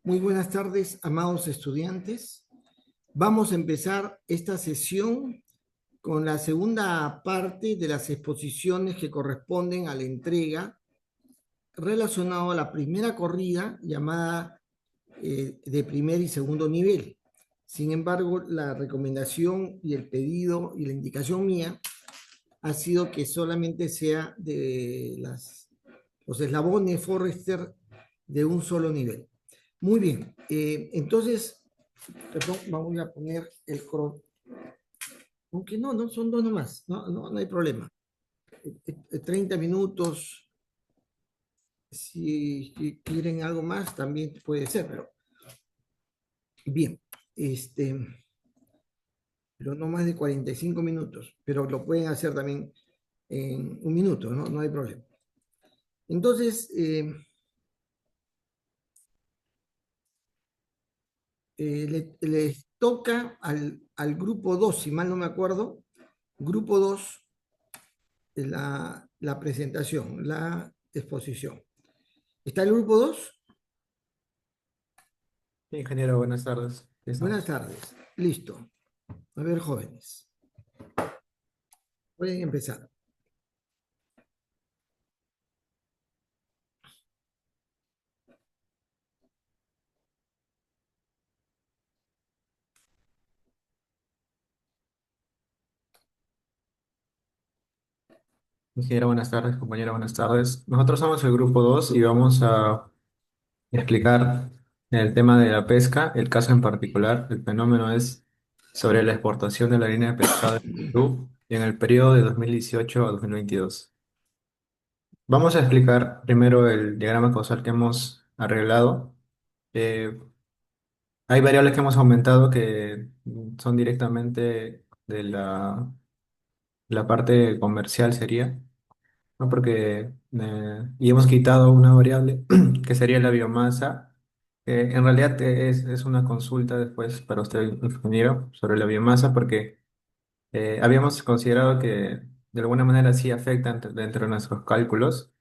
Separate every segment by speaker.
Speaker 1: Muy buenas tardes, amados estudiantes. Vamos a empezar esta sesión con la segunda parte de las exposiciones que corresponden a la entrega relacionada a la primera corrida llamada de primer y segundo nivel. Sin embargo, la recomendación y el pedido y la indicación mía ha sido que solamente sea de los eslabones Forrester de un solo nivel. Muy bien, entonces, perdón, vamos a poner el cron. Aunque no, son dos nomás, no hay problema. 30 minutos, si quieren algo más, también puede ser, pero bien, pero no más de 45 minutos, pero lo pueden hacer también en un minuto, no hay problema. Entonces, les toca al grupo 2, si mal no me acuerdo, grupo 2, la presentación, la exposición. ¿Está el grupo 2?
Speaker 2: Ingeniero, buenas tardes. ¿Qué
Speaker 1: Buenas
Speaker 2: estamos?
Speaker 1: tardes. Listo. A ver, jóvenes. Pueden empezar.
Speaker 2: Ingeniero, buenas tardes. Compañera, buenas tardes. Nosotros somos el grupo 2 y vamos a explicar el tema de la pesca, el caso en particular. El fenómeno es sobre la exportación de la harina de pescado en Perú en el periodo de 2018 a 2022. Vamos a explicar primero el diagrama causal que hemos arreglado. Eh, Hay variables que hemos aumentado que son directamente de la parte comercial, sería. ¿No? Porque y hemos quitado una variable que sería la biomasa, que en realidad es una consulta después para usted, ingeniero, sobre la biomasa, porque habíamos considerado que de alguna manera sí afecta dentro de nuestros cálculos,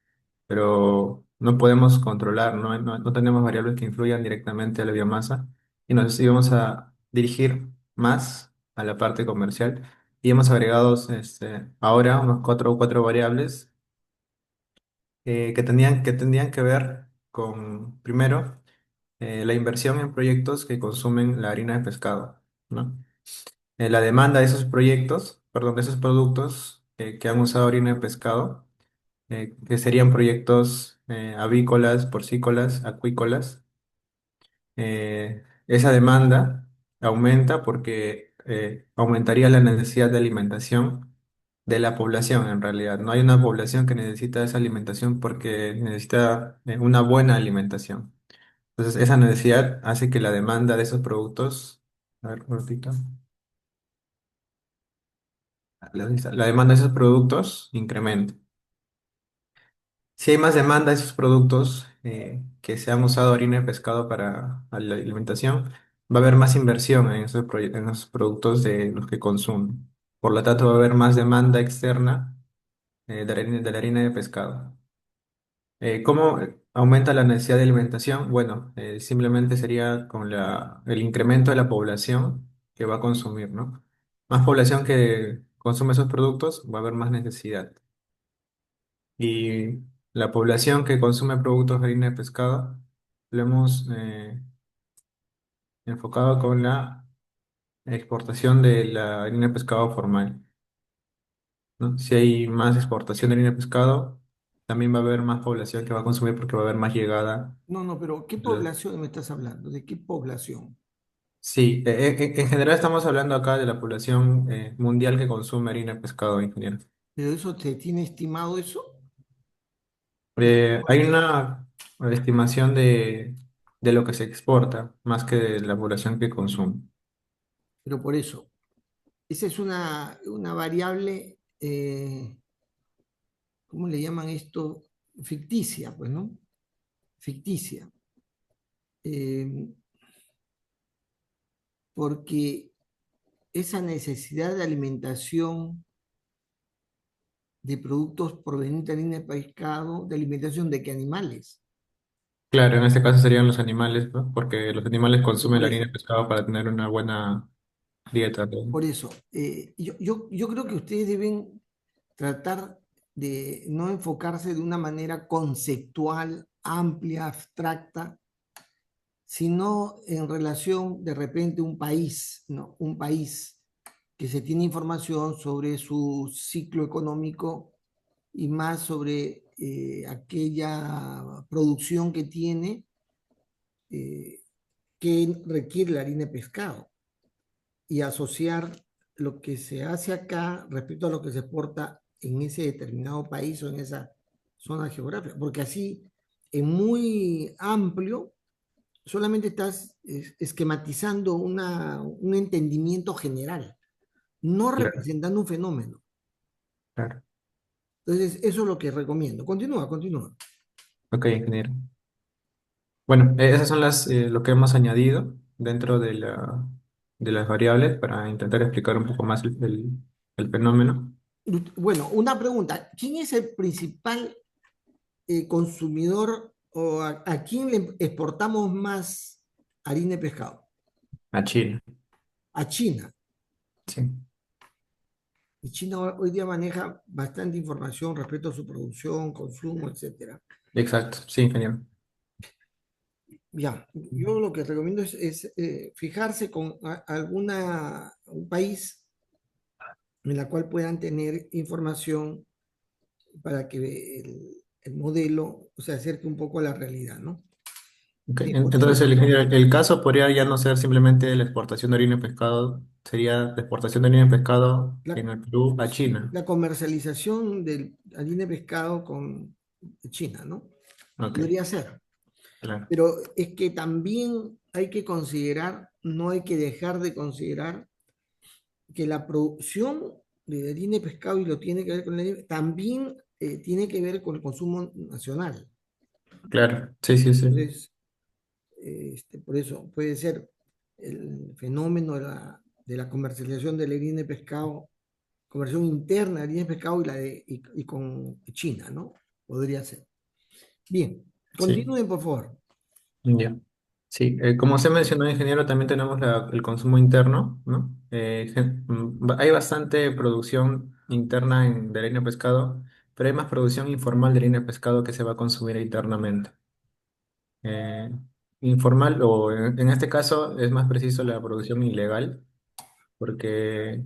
Speaker 2: pero no podemos controlar, no tenemos variables que influyan directamente a la biomasa y nos íbamos a dirigir más a la parte comercial. Y hemos agregado ahora unos cuatro variables que tendrían que ver con, primero, la inversión en proyectos que consumen la harina de pescado, ¿no? La demanda de esos proyectos, perdón, de esos productos que han usado harina de pescado, que serían proyectos avícolas, porcícolas, acuícolas. Esa demanda aumenta porque aumentaría la necesidad de alimentación de la población en realidad. No hay una población que necesita esa alimentación porque necesita una buena alimentación. Entonces, esa necesidad hace que la demanda de esos productos, a ver, un ratito. La demanda de esos productos incrementa. Si hay más demanda de esos productos que se han usado harina de pescado para la alimentación, va a haber más inversión en esos productos de los que consumen. Por lo tanto, va a haber más demanda externa de la harina de pescado. ¿Cómo aumenta la necesidad de alimentación? Bueno, simplemente sería con el incremento de la población que va a consumir, ¿no? Más población que consume esos productos, va a haber más necesidad. Y la población que consume productos de harina de pescado lo hemos enfocado con la exportación de la harina de pescado formal, ¿no? Si hay más exportación de harina de pescado, también va a haber más población que va a consumir porque va a haber más llegada.
Speaker 1: No, pero ¿qué
Speaker 2: de la-
Speaker 1: población me estás hablando? ¿De qué población?
Speaker 2: Sí, en general estamos hablando acá de la población mundial que consume harina de pescado, ingeniero.
Speaker 1: ¿Pero eso te tiene estimado eso?
Speaker 2: Hay una estimación de lo que se exporta más que de la población que consume.
Speaker 1: Pero por eso, esa es una variable, ¿cómo le llaman esto? Ficticia, pues, ¿no? Ficticia. Eh, porque esa necesidad de alimentación de productos provenientes de harina de pescado, de alimentación de qué animales.
Speaker 2: Claro, en este caso serían los animales, ¿no? Porque los animales consumen
Speaker 1: Por
Speaker 2: la harina
Speaker 1: eso,
Speaker 2: de pescado para tener una buena dieta, ¿no?
Speaker 1: por eso. Yo creo que ustedes deben tratar de no enfocarse de una manera conceptual, amplia, abstracta, sino en relación de repente a un país, ¿no? Un país que se tiene información sobre su ciclo económico y más sobre aquella producción que tiene eh, que requiere la harina de pescado y asociar lo que se hace acá respecto a lo que se exporta en ese determinado país o en esa zona geográfica, porque así, en muy amplio, solamente estás esquematizando un entendimiento general, no
Speaker 2: Claro,
Speaker 1: representando un fenómeno.
Speaker 2: claro.
Speaker 1: Entonces, eso es lo que recomiendo. Continúa, continúa.
Speaker 2: Ok, ingeniero. Bueno, esas son lo que hemos añadido dentro de las variables para intentar explicar un poco más el fenómeno.
Speaker 1: Bueno, una pregunta. ¿Quién es el principal consumidor o a quién le exportamos más harina de pescado?
Speaker 2: A China,
Speaker 1: A China.
Speaker 2: sí.
Speaker 1: Y China hoy día maneja bastante información respecto a su producción, consumo, etcétera.
Speaker 2: Exacto, sí, ingeniero.
Speaker 1: Ya, yo lo que recomiendo fijarse con un país en la cual puedan tener información para que el modelo se acerque un poco a la realidad, ¿no?
Speaker 2: Ok,
Speaker 1: Bien,
Speaker 2: entonces,
Speaker 1: continúa.
Speaker 2: el caso podría ya no ser simplemente la exportación de harina de pescado, sería la exportación de harina de pescado
Speaker 1: La,
Speaker 2: en el Perú a
Speaker 1: sí,
Speaker 2: China.
Speaker 1: la comercialización del harina de pescado con China, ¿no?
Speaker 2: Ok,
Speaker 1: Podría ser.
Speaker 2: claro,
Speaker 1: Pero es que también hay que considerar, no hay que dejar de considerar que la producción de harina de pescado, y lo tiene que ver con la harina, también tiene que ver con el consumo nacional.
Speaker 2: claro, sí, sí, sí.
Speaker 1: Entonces, por eso puede ser el fenómeno de la comercialización de la harina de pescado, comercialización interna de harina de pescado y con China, ¿no? Podría ser. Bien,
Speaker 2: Sí.
Speaker 1: continúen, por favor.
Speaker 2: Ya. Sí, como se mencionó, ingeniero, también tenemos el consumo interno, ¿no? Hay bastante producción interna de harina de pescado, pero hay más producción informal de harina de pescado que se va a consumir internamente. Eh, Informal, o en este caso es más preciso la producción ilegal, porque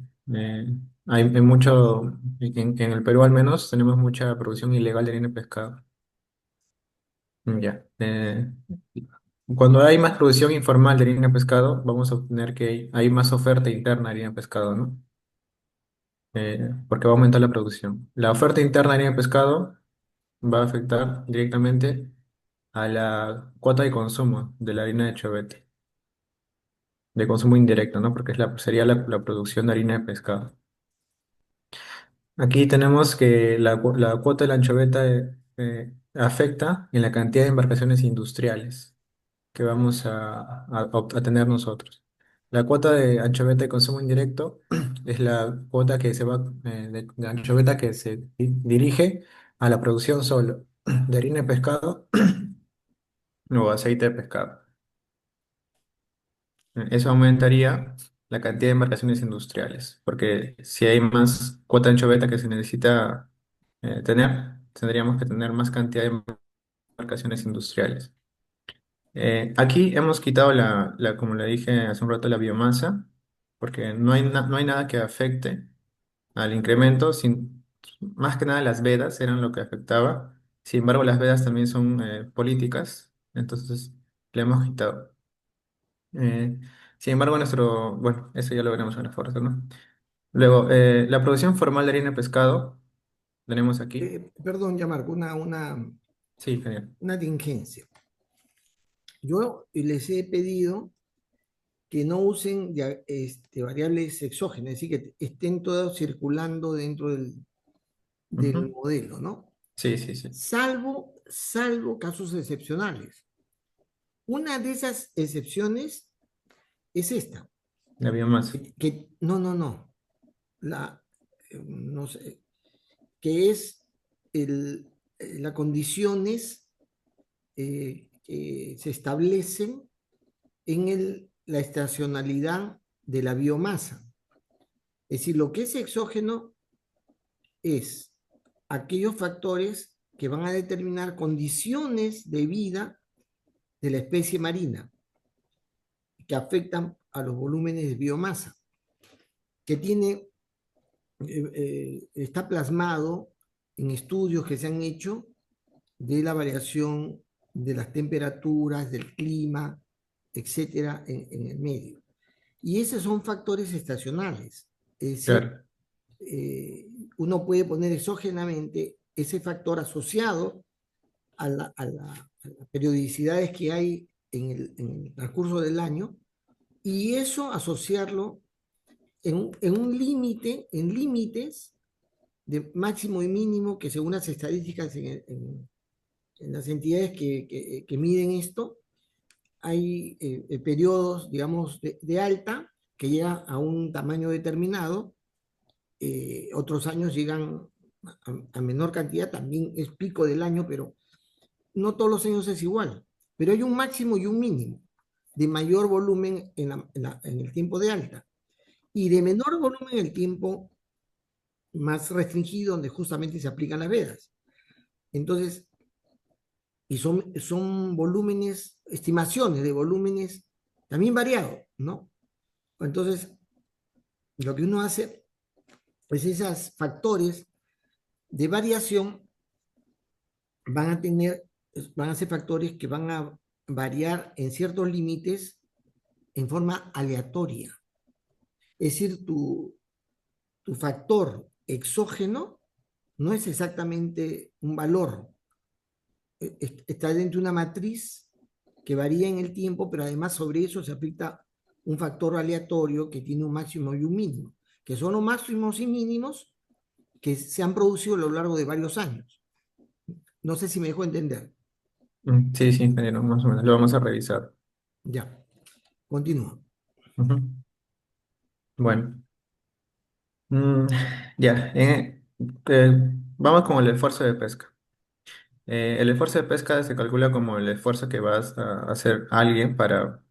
Speaker 2: hay mucho, en el Perú al menos, tenemos mucha producción ilegal de harina de pescado. Ya. Cuando hay más producción informal de harina de pescado, vamos a obtener que hay más oferta interna de harina de pescado, ¿no? Porque va a aumentar la producción. La oferta interna de harina de pescado va a afectar directamente a la cuota de consumo de la harina de chovete, de consumo indirecto, ¿no? Porque sería la producción de harina de pescado. Aquí tenemos que la cuota de la anchoveta afecta en la cantidad de embarcaciones industriales que vamos a tener nosotros. La cuota de anchoveta de consumo indirecto es la cuota que se va de anchoveta que se dirige a la producción solo de harina de pescado o aceite de pescado. Eso aumentaría la cantidad de embarcaciones industriales, porque si hay más cuota de anchoveta que se necesita tener, tendríamos que tener más cantidad de embarcaciones industriales. Aquí hemos quitado como le dije hace un rato, la biomasa, porque no hay nada que afecte al incremento, más que nada las vedas eran lo que afectaba. Sin embargo, las vedas también son políticas, entonces le hemos quitado. Eh, Sin embargo, bueno, eso ya lo veremos en la fuerza, ¿no? Luego, la producción formal de harina de pescado, tenemos aquí.
Speaker 1: Perdón, ya Marco,
Speaker 2: Sí, genial.
Speaker 1: una tingencia. Yo les he pedido que no usen variables exógenas, es decir, que estén todas circulando dentro del
Speaker 2: Ujú.
Speaker 1: modelo, ¿no?
Speaker 2: Sí, sí, sí.
Speaker 1: Salvo casos excepcionales. Una de esas excepciones es esta,
Speaker 2: La biomasa.
Speaker 1: no, no sé, que es las condiciones se establecen en la estacionalidad de la biomasa. Es decir, lo que es exógeno es aquellos factores que van a determinar condiciones de vida de la especie marina que afectan a los volúmenes de biomasa, que está plasmado en estudios que se han hecho de la variación de las temperaturas, del clima, etcétera, en el medio. Y esos son factores estacionales. Es decir,
Speaker 2: Claro,
Speaker 1: uno puede poner exógenamente ese factor asociado a las periodicidades que hay en el transcurso del año, y eso asociarlo en un límite, en límites de máximo y mínimo, que según las estadísticas en las entidades que miden esto, hay periodos, digamos, de alta que llega a un tamaño determinado, otros años llegan a menor cantidad, también es pico del año, pero no todos los años es igual. Pero hay un máximo y un mínimo de mayor volumen en el tiempo de alta y de menor volumen en el tiempo más restringido, donde justamente se aplican las vedas. Entonces, y son volúmenes, estimaciones de volúmenes también variados, ¿no? Entonces, lo que uno hace, pues esos factores de variación van a tener, van a ser factores que van a variar en ciertos límites en forma aleatoria. Es decir, tu factor exógeno no es exactamente un valor, está dentro de una matriz que varía en el tiempo, pero además sobre eso se aplica un factor aleatorio que tiene un máximo y un mínimo, que son los máximos y mínimos que se han producido a lo largo de varios años. No sé si me dejo entender.
Speaker 2: Sí, sí, ingeniero, más o menos. Lo vamos a revisar.
Speaker 1: Ya, continúo.
Speaker 2: Ujú. Bueno, mm, ya, vamos con el esfuerzo de pesca. El esfuerzo de pesca se calcula como el esfuerzo que vas a hacer alguien para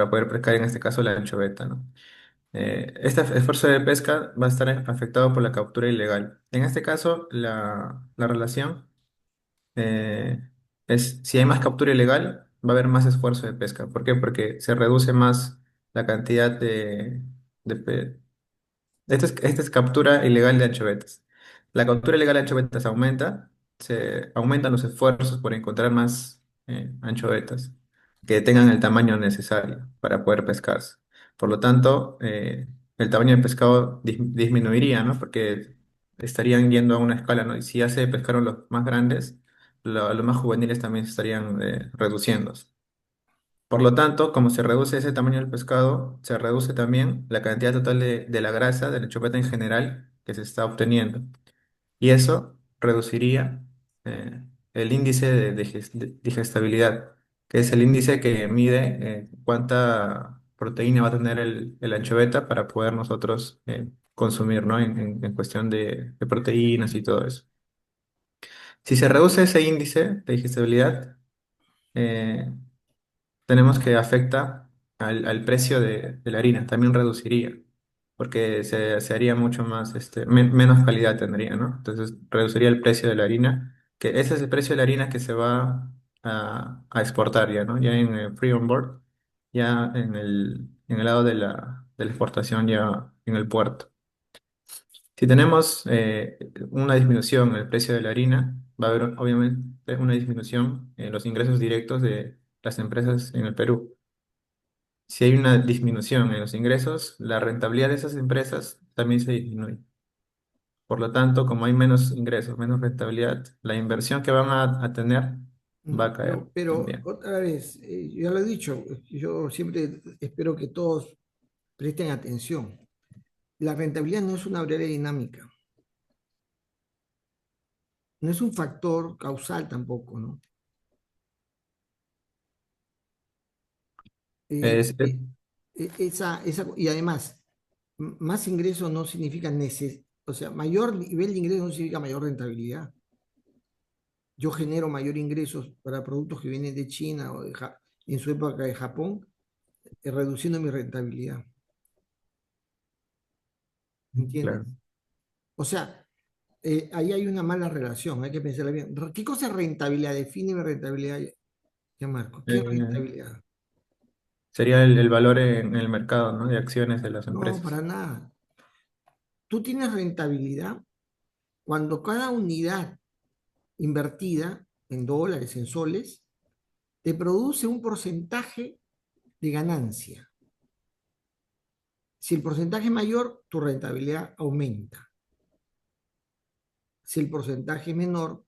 Speaker 2: poder pescar, en este caso la anchoveta, ¿no? Este esfuerzo de pesca va a estar afectado por la captura ilegal. En este caso, la relación es, si hay más captura ilegal, va a haber más esfuerzo de pesca. ¿Por qué? Porque se reduce más la cantidad de, esta es captura ilegal de anchovetas. La captura ilegal de anchovetas aumenta, se aumentan los esfuerzos por encontrar más anchovetas que tengan el tamaño necesario para poder pescarse. Por lo tanto, el tamaño del pescado disminuiría, ¿no? Porque estarían yendo a una escala, ¿no? Y si ya se pescaron los más grandes, los más juveniles también se estarían reduciendo. Por lo tanto, como se reduce ese tamaño del pescado, se reduce también la cantidad total de la grasa de la chupeta en general que se está obteniendo. Y eso reduciría el índice de digestibilidad, que es el índice que mide cuánta proteína va a tener el anchoveta para poder nosotros consumir, ¿no? En cuestión de proteínas y todo eso. Si se reduce ese índice de digestibilidad, eh, tenemos que afecta al precio de la harina, también reduciría, porque se haría mucho más, menos calidad tendría, ¿no? Entonces reduciría el precio de la harina, que ese es el precio de la harina que se va a exportar ya, ¿no? Ya en el free on board, ya en el lado de la exportación, ya en el puerto. Si tenemos una disminución en el precio de la harina, va a haber obviamente una disminución en los ingresos directos de las empresas en el Perú. Si hay una disminución en los ingresos, la rentabilidad de esas empresas también se disminuye. Por lo tanto, como hay menos ingresos, menos rentabilidad, la inversión que van a tener va a caer
Speaker 1: Pero
Speaker 2: también.
Speaker 1: otra vez, ya lo he dicho, yo siempre espero que todos presten atención. La rentabilidad no es una variable dinámica, no es un factor causal tampoco, ¿no? Eh,
Speaker 2: Es-
Speaker 1: eh, y además, más ingresos no significa o sea, mayor nivel de ingresos no significa mayor rentabilidad. yo genero mayor ingresos para productos que vienen de China o en su época de Japón, reduciendo mi rentabilidad. ¿Entiendes?
Speaker 2: Claro.
Speaker 1: O sea, ahí hay una mala relación, hay que pensarla bien. ¿Qué cosa es rentabilidad? Define rentabilidad, ya Marco. ¿Qué es
Speaker 2: Eh,
Speaker 1: rentabilidad?
Speaker 2: Sería el valor en el mercado, ¿no? De acciones de las
Speaker 1: No,
Speaker 2: empresas.
Speaker 1: para nada. Tú tienes rentabilidad cuando cada unidad invertida en dólares, en soles, te produce un porcentaje de ganancia. Si el porcentaje es mayor, tu rentabilidad aumenta. Si el porcentaje es menor,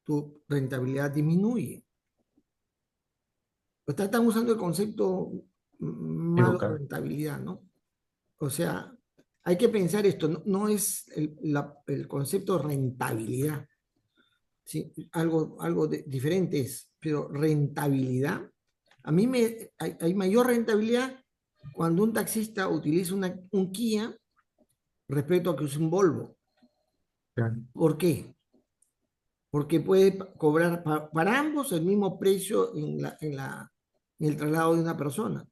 Speaker 1: tu rentabilidad disminuye. Están usando el concepto malo de
Speaker 2: Equivocado.
Speaker 1: rentabilidad, ¿no? O sea, hay que pensar esto, no, no es el concepto de rentabilidad, ¿sí? Algo diferente es, pero rentabilidad, hay mayor rentabilidad cuando un taxista utiliza un Kia respecto a que use un Volvo.
Speaker 2: Claro.
Speaker 1: ¿Por qué? Porque puede cobrar para ambos el mismo precio en el traslado de una persona,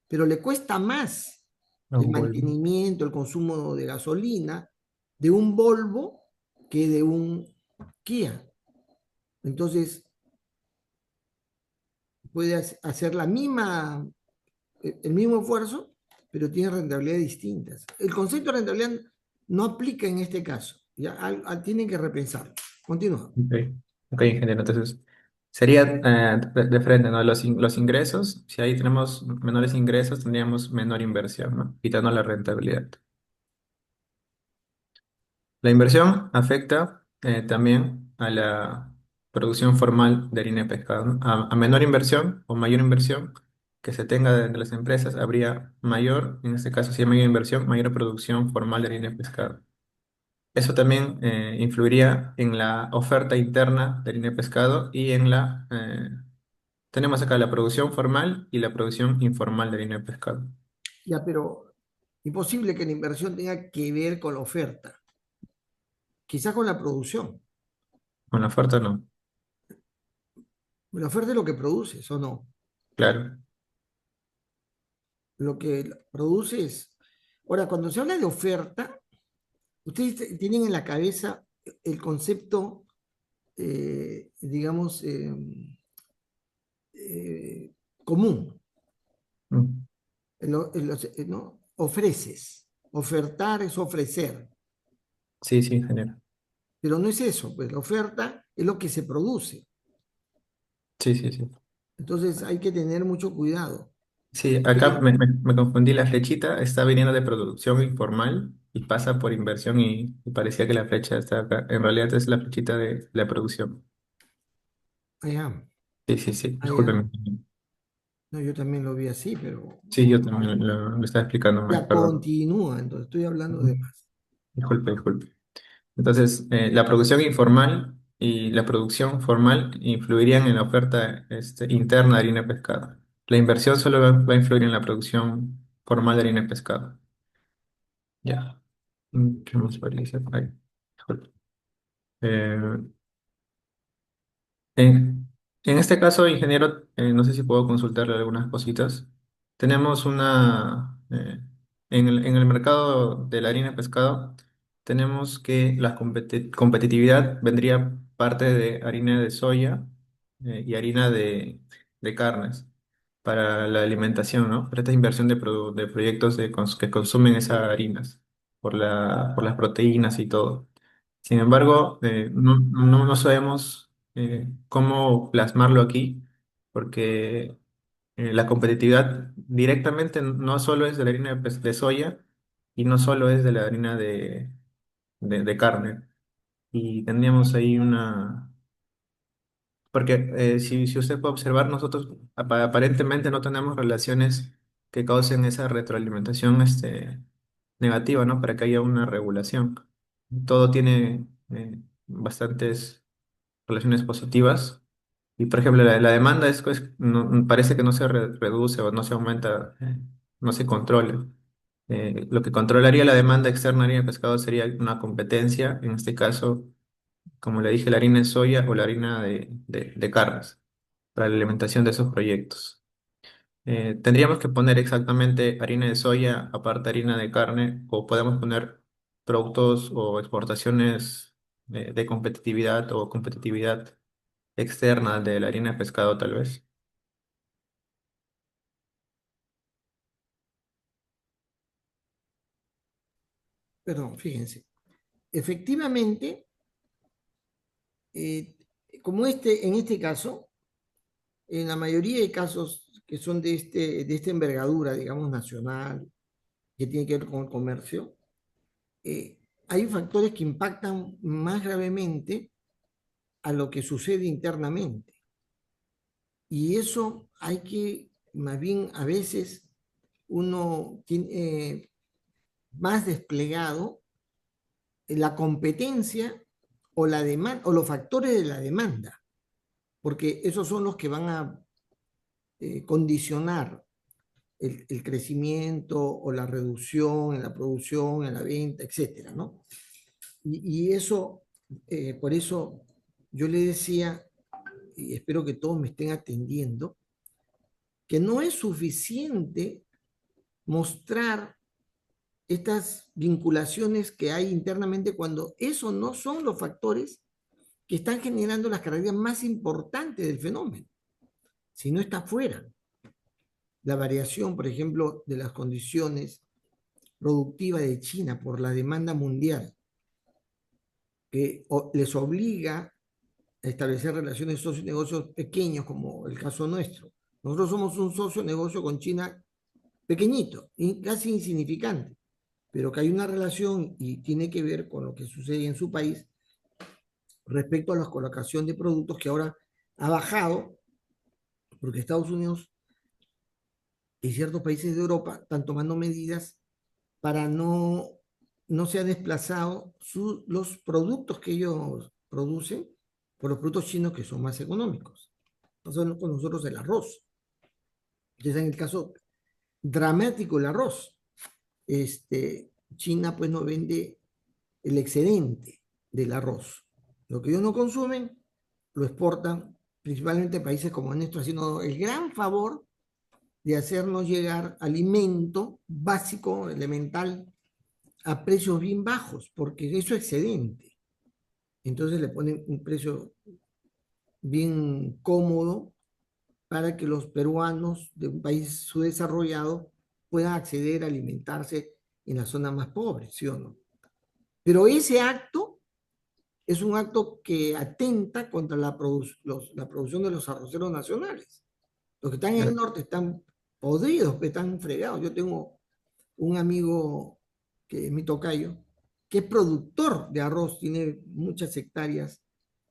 Speaker 1: pero le cuesta más el
Speaker 2: Un Volvo.
Speaker 1: mantenimiento, el consumo de gasolina de un Volvo que de un Kia. Entonces, puede hacer el mismo esfuerzo, pero tiene rentabilidades distintas. El concepto de rentabilidad no aplica en este caso. Ya tienen que repensar. Continúa.
Speaker 2: Ok, ok, ingeniero. Entonces, sería de frente, ¿no? Los ingresos, si ahí tenemos menores ingresos, tendríamos menor inversión, ¿no? Quitando la rentabilidad. La inversión afecta también a la producción formal de harina de pescado, ¿no? A menor inversión o mayor inversión que se tenga de las empresas, habría mayor, en este caso, si hay mayor inversión, mayor producción formal de harina de pescado. Eso también influiría en la oferta interna de harina de pescado y en tenemos acá la producción formal y la producción informal de harina de pescado.
Speaker 1: Ya, pero imposible que la inversión tenga que ver con la oferta, quizás con la producción.
Speaker 2: Con la oferta no,
Speaker 1: La oferta es lo que produces, ¿o no?
Speaker 2: claro.
Speaker 1: Lo que produces. Ahora, cuando se habla de oferta, ustedes tienen en la cabeza el concepto, digamos, común.
Speaker 2: Mm.
Speaker 1: ¿No? Ofreces. Ofertar es ofrecer.
Speaker 2: Sí, sí, ingeniero.
Speaker 1: Pero no es eso, pues la oferta es lo que se produce.
Speaker 2: Sí, sí, sí.
Speaker 1: Entonces hay que tener mucho cuidado.
Speaker 2: Sí, acá me confundí, la flechita está viniendo de producción informal y pasa por inversión y parecía que la flecha está acá. En realidad es la flechita de la producción.
Speaker 1: Allá,
Speaker 2: Sí, sí, sí,
Speaker 1: allá.
Speaker 2: discúlpeme.
Speaker 1: No, yo también lo vi así, pero
Speaker 2: Sí, yo también lo estaba explicando mal,
Speaker 1: ya
Speaker 2: perdón.
Speaker 1: continúa, entonces estoy hablando de más.
Speaker 2: Disculpe, disculpe. Entonces, la producción informal y la producción formal influirían en la oferta interna de harina de pescado. La inversión solo va a influir en la producción formal de harina de pescado. Ya. ¿Qué más podría ser? Ay, disculpe. Eh, en este caso, ingeniero, no sé si puedo consultarle algunas cositas. Tenemos en el mercado de la harina de pescado, tenemos que la competitividad vendría parte de harina de soya y harina de carnes para la alimentación, ¿no? Para esta inversión de proyectos que consumen esas harinas por las proteínas y todo. Sin embargo, no sabemos cómo plasmarlo aquí, porque la competitividad directamente no solo es de la harina de soya y no solo es de la harina de carne. Y tendríamos ahí porque si usted puede observar, nosotros aparentemente no tenemos relaciones que causen esa retroalimentación negativa, ¿no? Para que haya una regulación. Todo tiene bastantes relaciones positivas. Y por ejemplo, la demanda parece que no se reduce o no se aumenta, no se controla. Lo que controlaría la demanda externa de pescado sería una competencia, en este caso como le dije, la harina de soya o la harina de carnes para la alimentación de esos proyectos. Tendríamos que poner exactamente harina de soya, aparte harina de carne, o podemos poner productos o exportaciones de competitividad o competitividad externa de la harina de pescado, tal vez.
Speaker 1: Perdón, fíjense. Efectivamente, eh, como en este caso, en la mayoría de casos que son de esta envergadura, digamos, nacional, que tiene que ver con el comercio, eh, hay factores que impactan más gravemente a lo que sucede internamente. Y eso hay que, más bien, a veces uno tiene más desplegado la competencia o la demanda o los factores de la demanda, porque esos son los que van a condicionar el crecimiento o la reducción en la producción, en la venta, etcétera, ¿no? Y eso, por eso yo le decía, y espero que todos me estén atendiendo, que no es suficiente mostrar estas vinculaciones que hay internamente cuando esos no son los factores que están generando las características más importantes del fenómeno, si no está fuera. La variación, por ejemplo, de las condiciones productivas de China por la demanda mundial, que les obliga a establecer relaciones socio-negocios pequeños, como el caso nuestro. Nosotros somos un socio-negocio con China pequeñito, casi insignificante, pero que hay una relación y tiene que ver con lo que sucede en su país respecto a la colocación de productos que ahora ha bajado, porque Estados Unidos y ciertos países de Europa están tomando medidas para no se ha desplazado los productos que ellos producen por los productos chinos que son más económicos. Entonces, con nosotros el arroz. Entonces, en el caso dramático el arroz, China pues no vende el excedente del arroz. Lo que ellos no consumen, lo exportan principalmente a países como nuestro, haciendo el gran favor de hacernos llegar alimento básico, elemental, a precios bien bajos, porque eso es excedente. Entonces le ponen un precio bien cómodo para que los peruanos de un país subdesarrollado puedan acceder a alimentarse en la zona más pobre, ¿sí o no? Pero ese acto es un acto que atenta contra la producción de los arroceros nacionales. Los que están en el norte están podridos, están fregados. Yo tengo un amigo que es mi tocayo, que es productor de arroz, tiene muchas hectáreas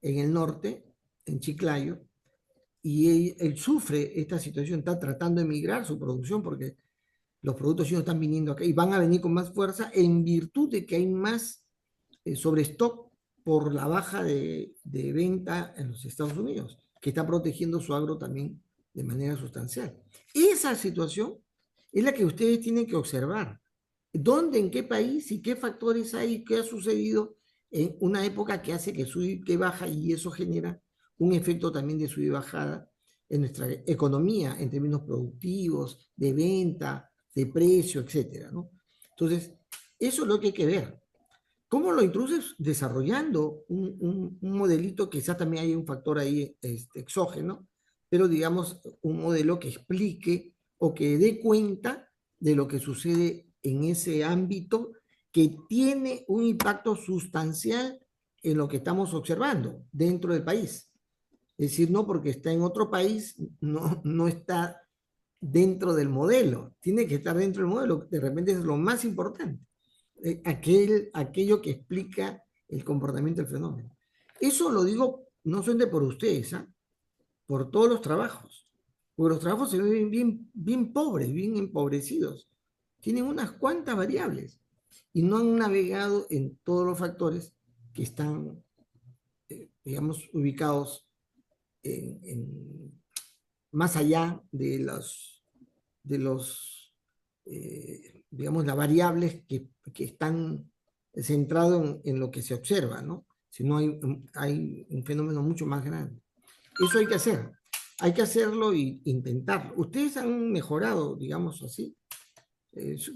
Speaker 1: en el norte, en Chiclayo, y él sufre esta situación, está tratando de migrar su producción porque los productos chinos están viniendo acá y van a venir con más fuerza en virtud de que hay más sobrestock por la baja de venta en los Estados Unidos, que está protegiendo su agro también de manera sustancial. Esa situación es la que ustedes tienen que observar. ¿Dónde, en qué país y qué factores hay, qué ha sucedido en una época que hace que sube, que baja y eso genera un efecto también de subida y bajada en nuestra economía en términos productivos, de venta, de precio, etcétera, ¿no? Entonces, eso es lo que hay que ver. ¿Cómo lo introduces? Desarrollando un modelito, quizás también hay un factor ahí exógeno, pero digamos un modelo que explique o que dé cuenta de lo que sucede en ese ámbito que tiene un impacto sustancial en lo que estamos observando dentro del país. Es decir, no porque está en otro país, no está dentro del modelo, tiene que estar dentro del modelo, de repente es lo más importante, aquello que explica el comportamiento del fenómeno. Eso lo digo no solamente por ustedes, ¿eh? Por todos los trabajos, porque los trabajos se ven bien pobres, bien empobrecidos, tienen unas cuantas variables y no han navegado en todos los factores que están, digamos, ubicados más allá de los digamos, las variables que están centradas en lo que se observa, ¿no? si no hay un fenómeno mucho más grande. Eso hay que hacer, hay que hacerlo e intentarlo. Ustedes han mejorado, digamos así,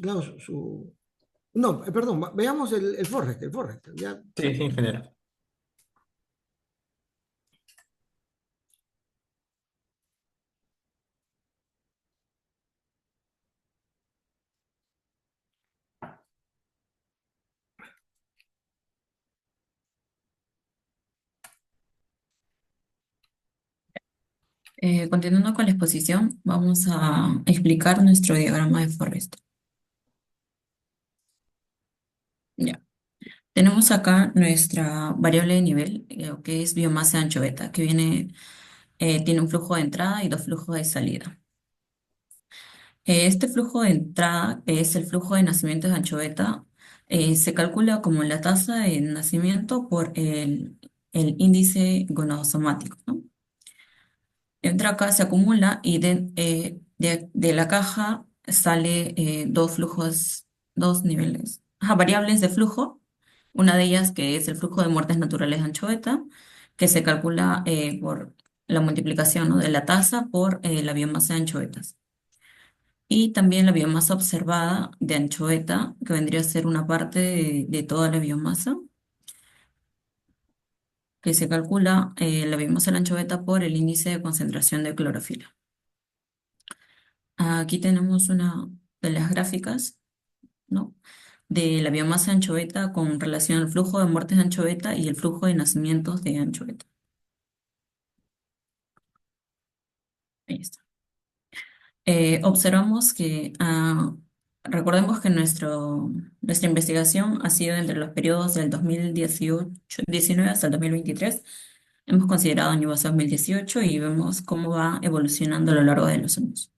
Speaker 1: claro, no, perdón, veamos el Forrester, ya.
Speaker 2: Sí, sí, ingeniero.
Speaker 3: Continuando con la exposición, vamos a explicar nuestro diagrama de Forrester. Ya. Tenemos acá nuestra variable de nivel, que es biomasa de anchoveta, que tiene un flujo de entrada y dos flujos de salida. Este flujo de entrada, que es el flujo de nacimiento de anchoveta, se calcula como la tasa de nacimiento por el índice gonosomático, ¿no? Entra acá, se acumula y de la caja sale dos flujos, dos niveles, variables de flujo. Una de ellas que es el flujo de muertes naturales de anchoveta, que se calcula por la multiplicación, ¿no?, de la tasa por la biomasa de anchovetas. Y también la biomasa observada de anchoveta, que vendría a ser una parte de toda la biomasa, que se calcula la biomasa de la anchoveta por el índice de concentración de clorofila. Aquí tenemos una de las gráficas, ¿no?, de la biomasa de anchoveta con relación al flujo de muertes de anchoveta y el flujo de nacimientos de anchoveta. Ahí está. Observamos que, recordemos que nuestra investigación ha sido entre los periodos del 2019 hasta el 2023. Hemos considerado año base 2018 y vemos cómo va evolucionando a lo largo de los años.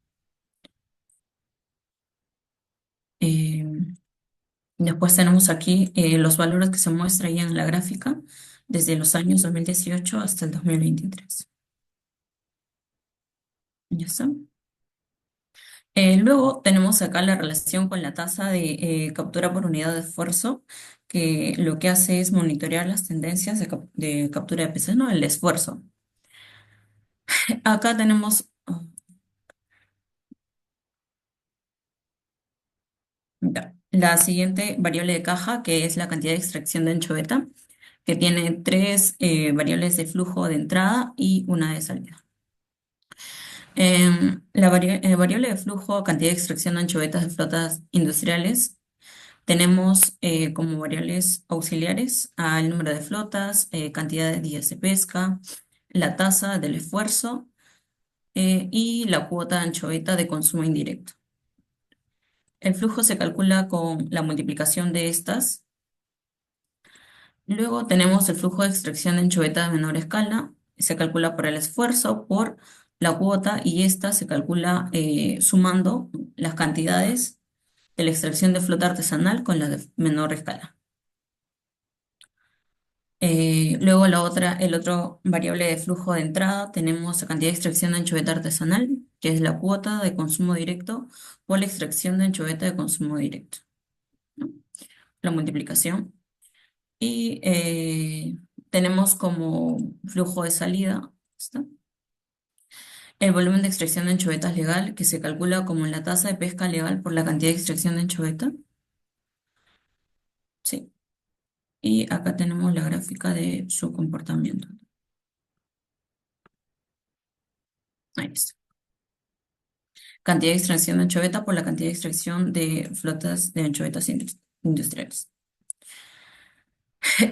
Speaker 3: Eh, Después tenemos aquí los valores que se muestran ya en la gráfica desde los años 2018 hasta el 2023. ¿Ya está? Luego tenemos acá la relación con la tasa de captura por unidad de esfuerzo, que lo que hace es monitorear las tendencias de captura de peces, ¿no? El esfuerzo. Acá tenemos ya, la siguiente variable de caja, que es la cantidad de extracción de anchoveta, que tiene tres variables de flujo de entrada y una de salida. Variable de flujo, cantidad de extracción de anchovetas de flotas industriales. Tenemos como variables auxiliares al número de flotas, cantidad de días de pesca, la tasa del esfuerzo y la cuota de anchoveta de consumo indirecto. El flujo se calcula con la multiplicación de estas. Luego tenemos el flujo de extracción de anchoveta de menor escala. Se calcula por el esfuerzo, por la cuota y esta se calcula sumando las cantidades de la extracción de flota artesanal con la de menor escala. Luego el otro variable de flujo de entrada, tenemos la cantidad de extracción de anchoveta artesanal, que es la cuota de consumo directo por la extracción de anchoveta de consumo directo, ¿no? La multiplicación. Y tenemos como flujo de salida, ¿está?, el volumen de extracción de anchovetas legal, que se calcula como la tasa de pesca legal por la cantidad de extracción de anchoveta. Sí. Y acá tenemos la gráfica de su comportamiento. Ahí está. Cantidad de extracción de anchoveta por la cantidad de extracción de flotas de anchovetas industriales.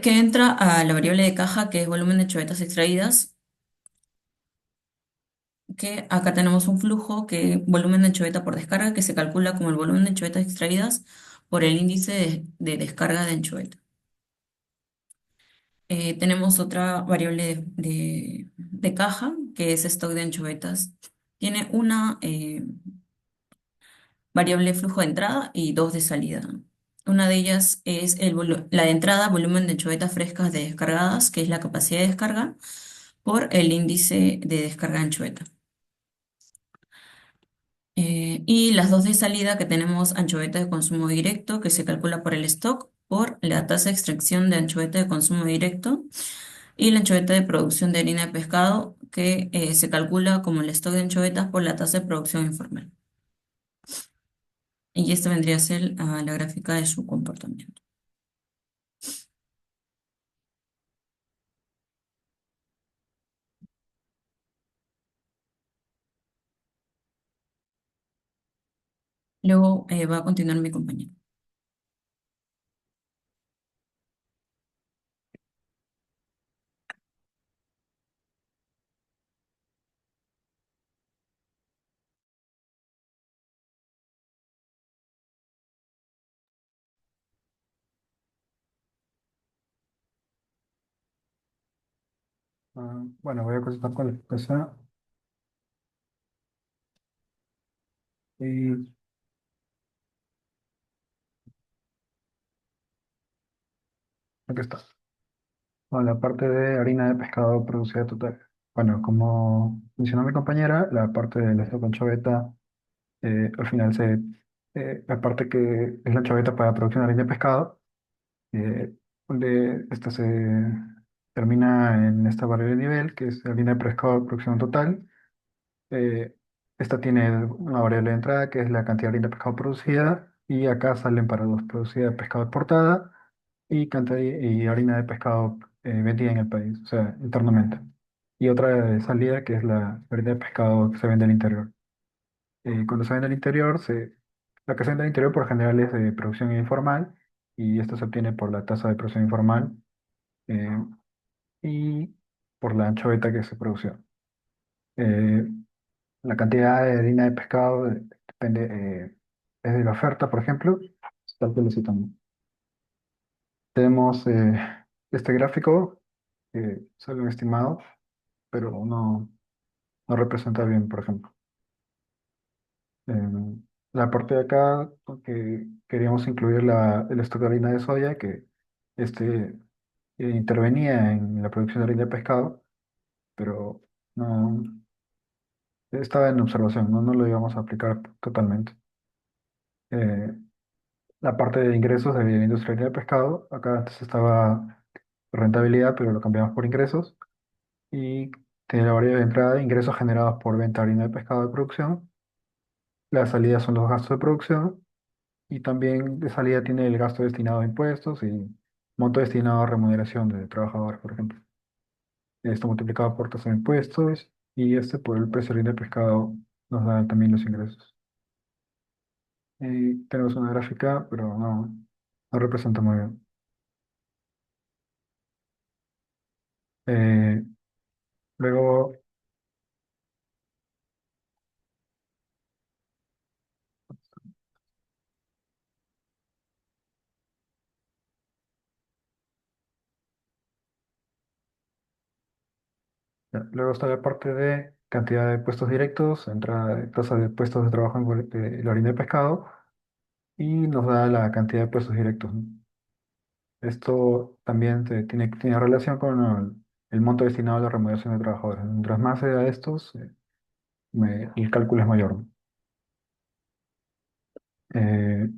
Speaker 3: Que entra a la variable de caja, que es volumen de anchovetas extraídas, que acá tenemos un flujo, que volumen de anchoveta por descarga, que se calcula como el volumen de anchovetas extraídas por el índice de descarga de anchoveta. Tenemos otra variable de caja, que es stock de anchovetas. Tiene una variable de flujo de entrada y dos de salida. Una de ellas es la de entrada, volumen de anchovetas frescas de descargadas, que es la capacidad de descarga, por el índice de descarga de anchoveta. Y las dos de salida, que tenemos anchoveta de consumo directo, que se calcula por el stock, por la tasa de extracción de anchoveta de consumo directo y la anchoveta de producción de harina de pescado, que se calcula como el stock de anchovetas por la tasa de producción informal. Y esta vendría a ser la gráfica de su comportamiento. Luego va a continuar mi compañero.
Speaker 4: Bueno, voy a continuar con la expresión y aquí está. Bueno, la parte de harina de pescado producida total. Bueno, como mencionó mi compañera, la parte de la anchoveta, al final la parte que es la anchoveta para producción de harina de pescado, donde esta se termina en esta variable de nivel, que es harina de pescado de producción total. Eh, Esta tiene una variable de entrada que es la cantidad de harina de pescado producida y acá salen para dos, producida de pescado exportada y, y harina de pescado vendida en el país, o sea, internamente. Y otra de salida que es la harina de pescado que se vende al interior. Cuando se vende al interior, la que se vende al interior por general es de producción informal y esto se obtiene por la tasa de producción informal eh, y por la anchoveta que se produció. Eh, La cantidad de harina de pescado depende, es de la oferta, por ejemplo, tal que lo citamos. Tenemos este gráfico, sale un estimado, pero no representa bien, por ejemplo. La parte de acá, que queríamos incluir el stock de harina de soya, que este intervenía en la producción de harina de pescado, pero no estaba en observación, no lo íbamos a aplicar totalmente. Eh, La parte de ingresos de la industria de pescado, acá antes estaba rentabilidad, pero lo cambiamos por ingresos. Y tiene la variable de entrada, ingresos generados por venta de harina de pescado de producción. Las salidas son los gastos de producción. Y también de salida tiene el gasto destinado a impuestos y monto destinado a remuneración de trabajadores, por ejemplo. Esto multiplicado por tasa de impuestos y este por el precio de harina de pescado nos da también los ingresos. Y tenemos una gráfica, pero no representa muy bien. Eh, Luego, luego está la parte de cantidad de puestos directos, entrada de tasa de puestos de trabajo en la harina de pescado y nos da la cantidad de puestos directos, ¿no? Esto también tiene relación con el monto destinado a la remuneración de trabajadores. Mientras más se da estos, el cálculo es mayor, ¿no? Eh,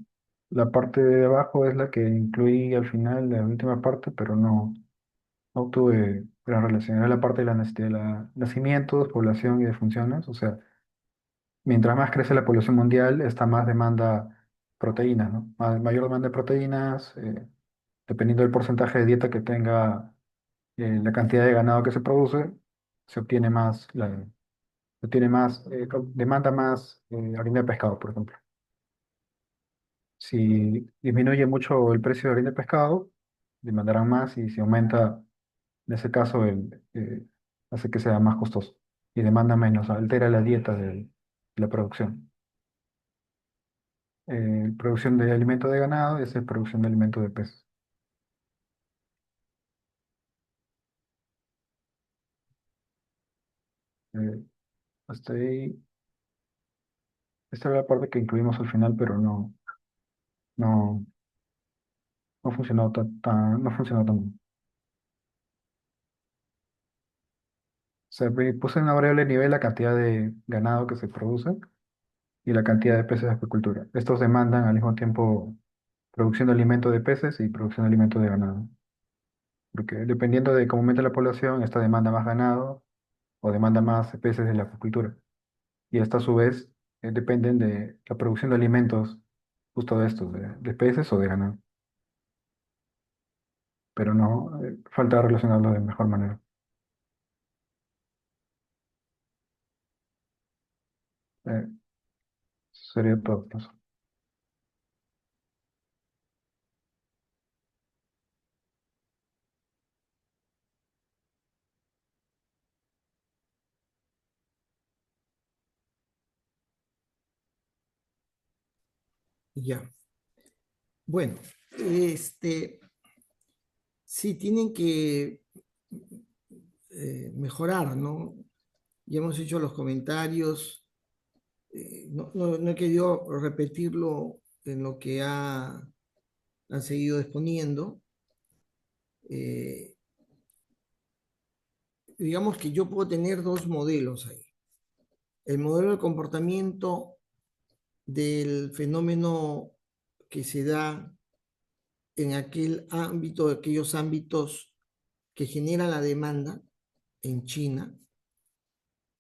Speaker 4: la parte de abajo es la que incluí al final, la última parte, pero no obtuve gran relación. Era la parte de nacimientos, población y de funciones, o sea, mientras más crece la población mundial, está más demanda proteínas, ¿no? Mayor demanda de proteínas, dependiendo del porcentaje de dieta que tenga, la cantidad de ganado que se produce, se obtiene más, se obtiene más, demanda más harina de pescado, por ejemplo. Si disminuye mucho el precio de harina de pescado, demandarán más y si aumenta, en ese caso, hace que sea más costoso y demanda menos, altera la dieta de la producción. Producción de alimento de ganado, esa es producción de alimento de peces. Eh, Hasta ahí, esta era la parte que incluimos al final, pero no, no funcionó no funcionó tan bien. O sea, puse en una variable nivel la cantidad de ganado que se produce y la cantidad de peces de acuicultura. Estos demandan al mismo tiempo producción de alimento de peces y producción de alimento de ganado. Porque dependiendo de cómo aumente la población, esta demanda más ganado o demanda más peces de la acuicultura. Y esta a su vez dependen de la producción de alimentos, justo de estos, de peces o de ganado. Pero no, falta relacionarlo de mejor manera. Eh, Sería todo, profesor.
Speaker 1: Ya. Bueno, sí tienen que mejorar, ¿no? Ya hemos hecho los comentarios, no he querido repetirlo en lo que han seguido exponiendo. Eh, digamos que yo puedo tener dos modelos ahí. El modelo de comportamiento del fenómeno que se da en aquel ámbito, aquellos ámbitos que generan la demanda en China.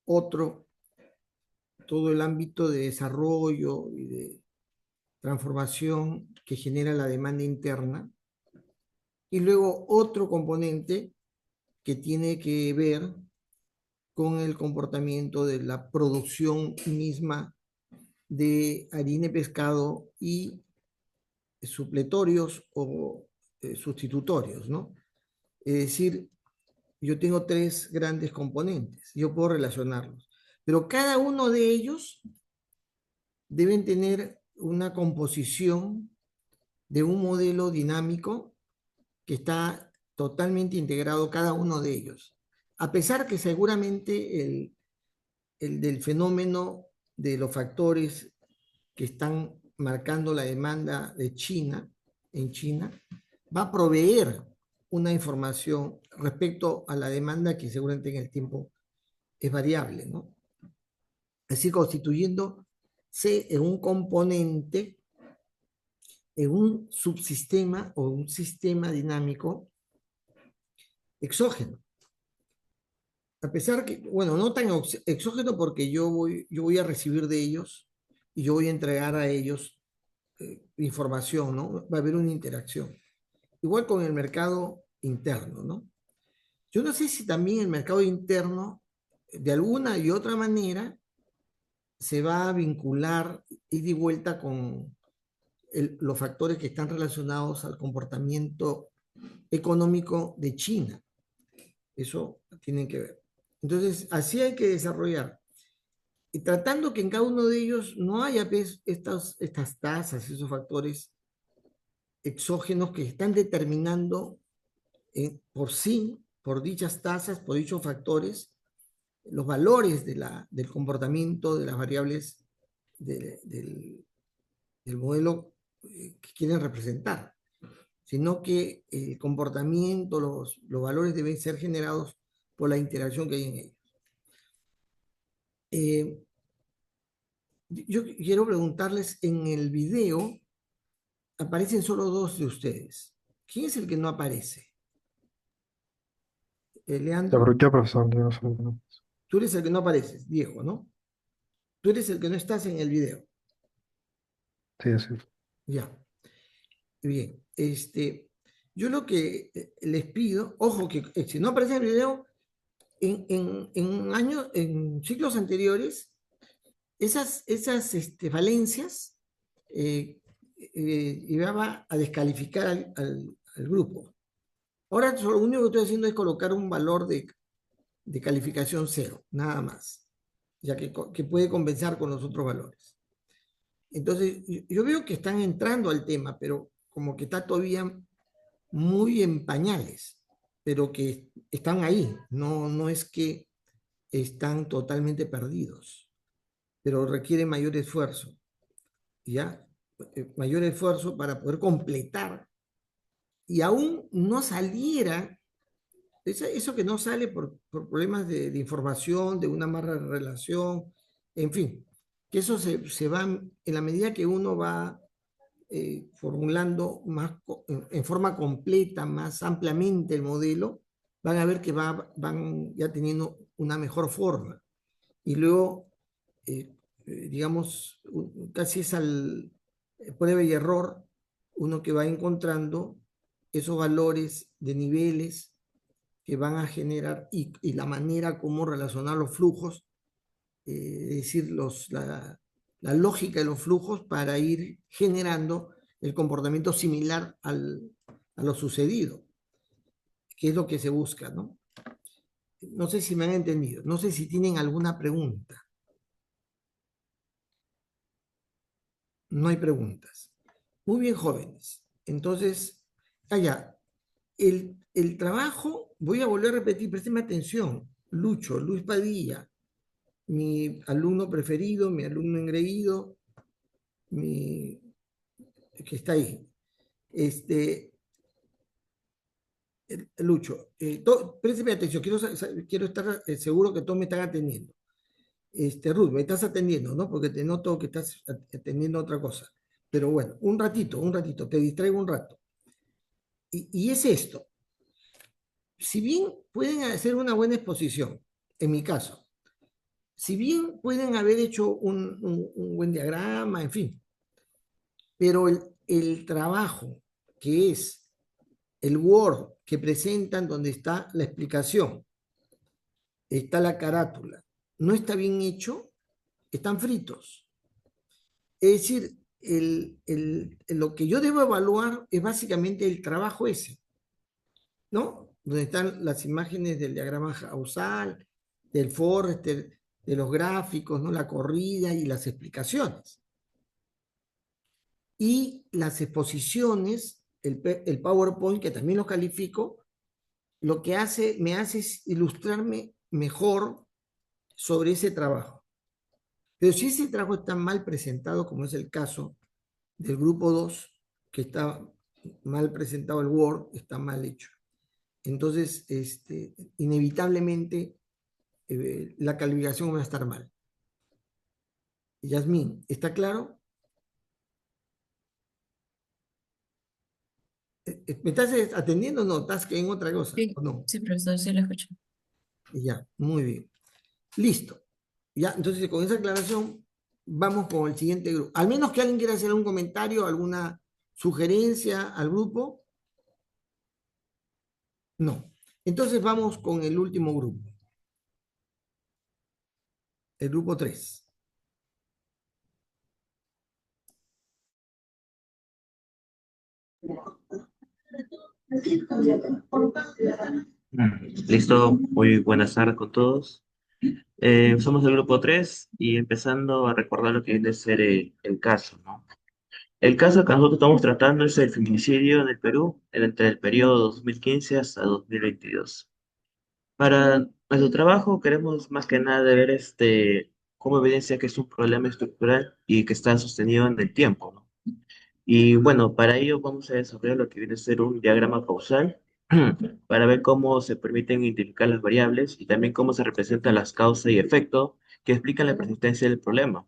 Speaker 1: Otro, todo el ámbito de desarrollo y de transformación que genera la demanda interna. Y luego otro componente que tiene que ver con el comportamiento de la producción misma de harina y pescado y supletorios o sustitutorios, ¿no? Es decir, yo tengo tres grandes componentes, yo puedo relacionarlos, pero cada uno de ellos deben tener una composición de un modelo dinámico que está totalmente integrado cada uno de ellos. A pesar que seguramente el del fenómeno de los factores que están marcando la demanda de China, en China, va a proveer una información respecto a la demanda que seguramente en el tiempo es variable, ¿no? Así constituyéndose en un componente, en un subsistema o un sistema dinámico exógeno. A pesar que, bueno, no tan exógeno porque yo voy a recibir de ellos y yo voy a entregar a ellos información, ¿no? Va a haber una interacción. Igual con el mercado interno, ¿no? Yo no sé si también el mercado interno, de alguna y otra manera, se va a vincular ida y vuelta con los factores que están relacionados al comportamiento económico de China. Eso tienen que ver. Entonces, así hay que desarrollar. Y tratando que en cada uno de ellos no haya pues, estas tasas, esos factores exógenos que están determinando por sí, por dichas tasas, por dichos factores, los valores del comportamiento de las variables del modelo que quieren representar, sino que el comportamiento, los valores deben ser generados por la interacción que hay en ellos. Yo quiero preguntarles, en el video aparecen solo dos de ustedes. ¿Quién es el que no aparece? Leandro,
Speaker 4: Ya, profesor, yo no sé, no.
Speaker 1: tú eres el que no apareces, Diego, ¿no? Tú eres el que no estás en el video.
Speaker 4: Sí, sí.
Speaker 1: Ya. Bien. Yo lo que les pido, ojo, que si no aparece en el video, en ciclos anteriores, esas falencias llevaba a descalificar al grupo. Ahora lo único que estoy haciendo es colocar un valor de calificación 0, nada más, ya que puede compensar con los otros valores. Entonces, yo veo que están entrando al tema, pero como que está todavía muy en pañales, pero que están ahí, no es que están totalmente perdidos, pero requiere mayor esfuerzo, ¿ya? Mayor esfuerzo para poder completar y aún no saliera, eso que no sale por problemas de información, de una mala relación, en fin, que eso se va en la medida que uno va formulando en forma completa, más ampliamente el modelo, van a ver que van ya teniendo una mejor forma. Y luego, digamos, casi es al prueba y error, uno que va encontrando esos valores de niveles que van a generar y la manera como relacionar los flujos, es decir, la lógica de los flujos para ir generando el comportamiento similar a lo sucedido, que es lo que se busca, ¿no? No sé si me han entendido, no sé si tienen alguna pregunta. No hay preguntas. Muy bien, jóvenes. Entonces, allá, el trabajo, voy a volver a repetir, présteme atención. Lucho, Luis Padilla, mi alumno preferido, mi alumno engreído, mi, que está ahí. Lucho, présteme atención, quiero estar seguro que todos me están atendiendo. Ruth, me estás atendiendo, ¿no? Porque te noto que estás atendiendo a otra cosa. Pero bueno, un ratito, te distraigo un rato. Y es esto. Si bien pueden hacer una buena exposición, en mi caso, si bien pueden haber hecho un buen diagrama, en fin, pero el trabajo que es el Word que presentan donde está la explicación, está la carátula, no está bien hecho, están fritos. Es decir, lo que yo debo evaluar es básicamente el trabajo ese, ¿no? Donde están las imágenes del diagrama causal, del Forrester, de los gráficos, ¿no? La corrida y las explicaciones. Y las exposiciones, el PowerPoint, que también lo califico, lo que me hace es ilustrarme mejor sobre ese trabajo. Pero si ese trabajo está mal presentado, como es el caso del grupo 2, que está mal presentado el Word, está mal hecho. Entonces, inevitablemente, la calificación va a estar mal. Yasmín, ¿está claro? ¿Me estás atendiendo o no? ¿Estás en otra cosa?
Speaker 3: Sí,
Speaker 1: ¿O no?
Speaker 3: sí, profesor, sí lo escucho.
Speaker 1: Ya, muy bien. Listo. Ya, entonces con esa aclaración vamos con el siguiente grupo. Al menos que alguien quiera hacer un comentario, alguna sugerencia al grupo. No. Entonces vamos con el último grupo. El grupo 3.
Speaker 5: Listo, muy buenas tardes con todos. Somos el grupo 3 y empezando a recordar lo que viene a ser el caso, ¿no? El caso que nosotros estamos tratando es el feminicidio en el Perú entre el periodo 2015 hasta 2022. Para nuestro trabajo queremos más que nada ver cómo evidencia que es un problema estructural y que está sostenido en el tiempo, ¿no? Y bueno, para ello vamos a desarrollar lo que viene a ser un diagrama causal para ver cómo se permiten identificar las variables y también cómo se representan las causas y efectos que explican la persistencia del problema.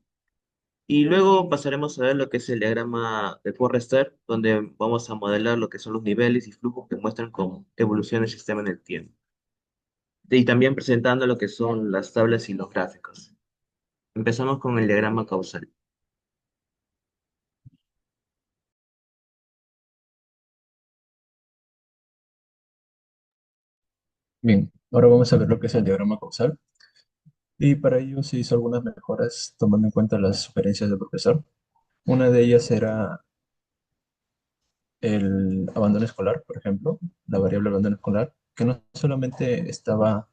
Speaker 5: Y luego pasaremos a ver lo que es el diagrama de Forrester, donde vamos a modelar lo que son los niveles y flujos que muestran cómo evoluciona el sistema en el tiempo. Y también presentando lo que son las tablas y los gráficos. Empezamos con el diagrama causal.
Speaker 2: Bien, ahora vamos a ver lo que es el diagrama causal. Y para ello se hizo algunas mejoras tomando en cuenta las sugerencias del profesor. Una de ellas era el abandono escolar, por ejemplo, la variable abandono escolar, que no solamente estaba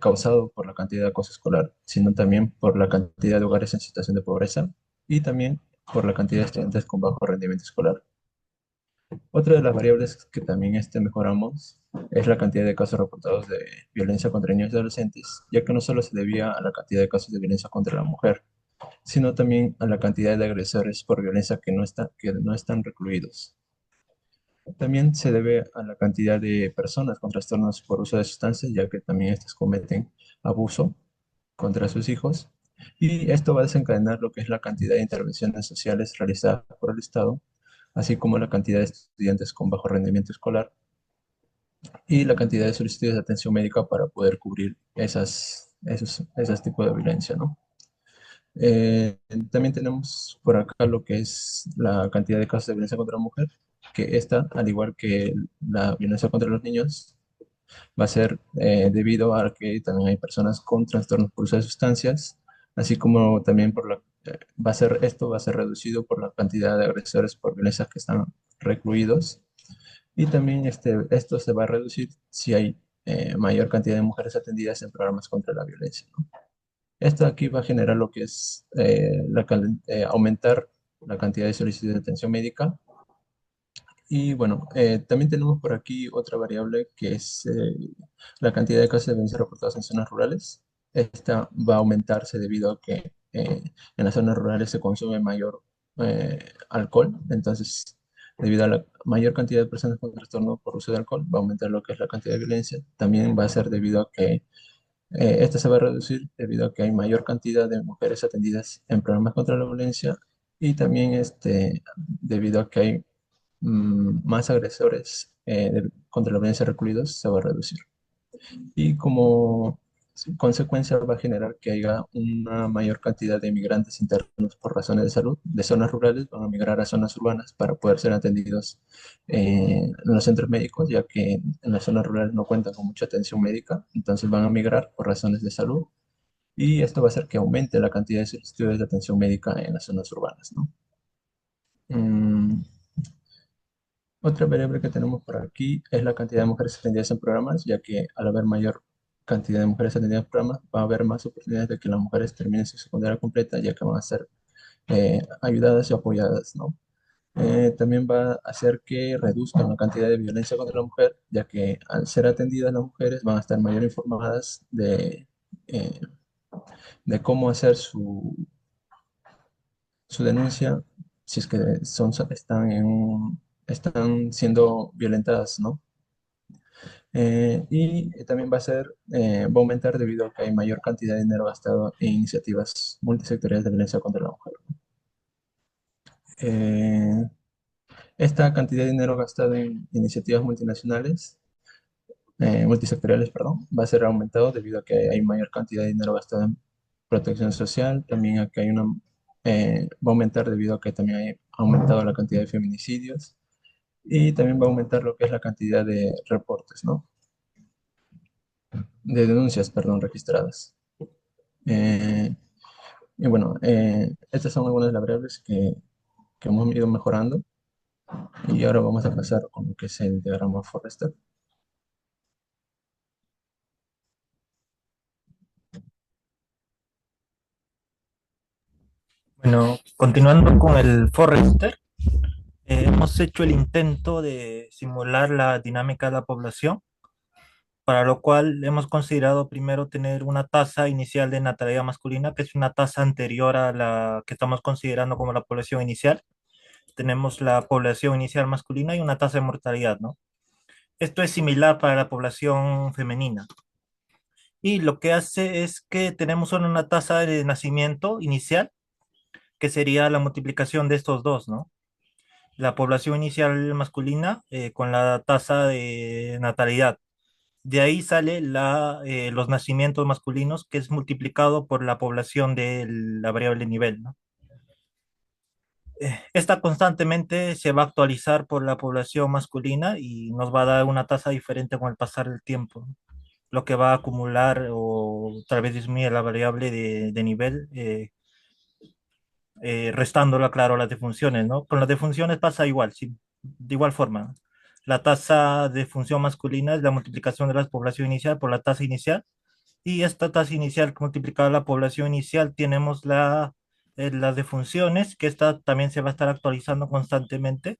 Speaker 2: causado por la cantidad de acoso escolar, sino también por la cantidad de hogares en situación de pobreza y también por la cantidad de estudiantes con bajo rendimiento escolar. Otra de las variables que también mejoramos es la cantidad de casos reportados de violencia contra niños y adolescentes, ya que no solo se debía a la cantidad de casos de violencia contra la mujer, sino también a la cantidad de agresores por violencia que no están recluidos. También se debe a la cantidad de personas con trastornos por uso de sustancias, ya que también estas cometen abuso contra sus hijos. Y esto va a desencadenar lo que es la cantidad de intervenciones sociales realizadas por el Estado
Speaker 6: así como la cantidad de estudiantes con bajo rendimiento escolar y la cantidad de solicitudes de atención médica para poder cubrir esos tipos de violencia, ¿no? También tenemos por acá lo que es la cantidad de casos de violencia contra la mujer, que esta, al igual que la violencia contra los niños, va a ser debido a que también hay personas con trastornos por uso de sustancias, así como también esto va a ser reducido por la cantidad de agresores por violencia que están recluidos, y también esto se va a reducir si hay mayor cantidad de mujeres atendidas en programas contra la violencia, ¿no? Esto aquí va a generar lo que es aumentar la cantidad de solicitudes de atención médica. Y bueno, también tenemos por aquí otra variable que es la cantidad de casos de violencia reportados en zonas rurales. Esta va a aumentarse debido a que en las zonas rurales se consume mayor alcohol. Entonces, debido a la mayor cantidad de personas con trastorno por uso de alcohol, va a aumentar lo que es la cantidad de violencia. También va a ser debido a que esta se va a reducir debido a que hay mayor cantidad de mujeres atendidas en programas contra la violencia, y también debido a que hay más agresores contra la violencia recluidos, se va a reducir. Y como consecuencia va a generar que haya una mayor cantidad de inmigrantes internos por razones de salud de zonas rurales, van a migrar a zonas urbanas para poder ser atendidos en los centros médicos, ya que en las zonas rurales no cuentan con mucha atención médica, entonces van a migrar por razones de salud, y esto va a hacer que aumente la cantidad de solicitudes de atención médica en las zonas urbanas, ¿no? Mm, Otra variable que tenemos por aquí es la cantidad de mujeres atendidas en programas, ya que al haber mayor cantidad de mujeres atendidas en programas, va a haber más oportunidades de que las mujeres terminen su secundaria completa, ya que van a ser ayudadas y apoyadas, ¿no? También va a hacer que reduzcan la cantidad de violencia contra la mujer, ya que al ser atendidas las mujeres van a estar mayor informadas eh, de cómo hacer su denuncia si es que están siendo violentadas, ¿no? Y también va a aumentar debido a que hay mayor cantidad de dinero gastado en iniciativas multisectoriales de violencia contra la mujer. Eh, Esta cantidad de dinero gastado en iniciativas multisectoriales, perdón, va a ser aumentado debido a que hay mayor cantidad de dinero gastado en protección social, también a que va a aumentar debido a que también ha aumentado la cantidad de feminicidios, y también va a aumentar lo que es la cantidad de reportes, ¿no? De denuncias, perdón, registradas. Eh, y bueno, estas son algunas de las variables que hemos ido mejorando, y ahora vamos a pasar con lo que es el diagrama Forrester.
Speaker 7: Bueno, continuando con el Forrester, hemos hecho el intento de simular la dinámica de la población, para lo cual hemos considerado primero tener una tasa inicial de natalidad masculina, que es una tasa anterior a la que estamos considerando como la población inicial. Tenemos la población inicial masculina y una tasa de mortalidad, ¿no? Esto es similar para la población femenina. Y lo que hace es que tenemos solo una tasa de nacimiento inicial, que sería la multiplicación de estos dos, ¿no? La población inicial masculina con la tasa de natalidad. De ahí sale los nacimientos masculinos, que es multiplicado por la población de la variable nivel, ¿no? Esta constantemente se va a actualizar por la población masculina y nos va a dar una tasa diferente con el pasar del tiempo, ¿no? Lo que va a acumular o tal vez disminuir la variable de nivel, restándola, claro, a las defunciones, ¿no? Con las defunciones pasa igual, sí, de igual forma. La tasa de función masculina es la multiplicación de la población inicial por la tasa inicial, y esta tasa inicial multiplicada por la población inicial tenemos las defunciones, que esta también se va a estar actualizando constantemente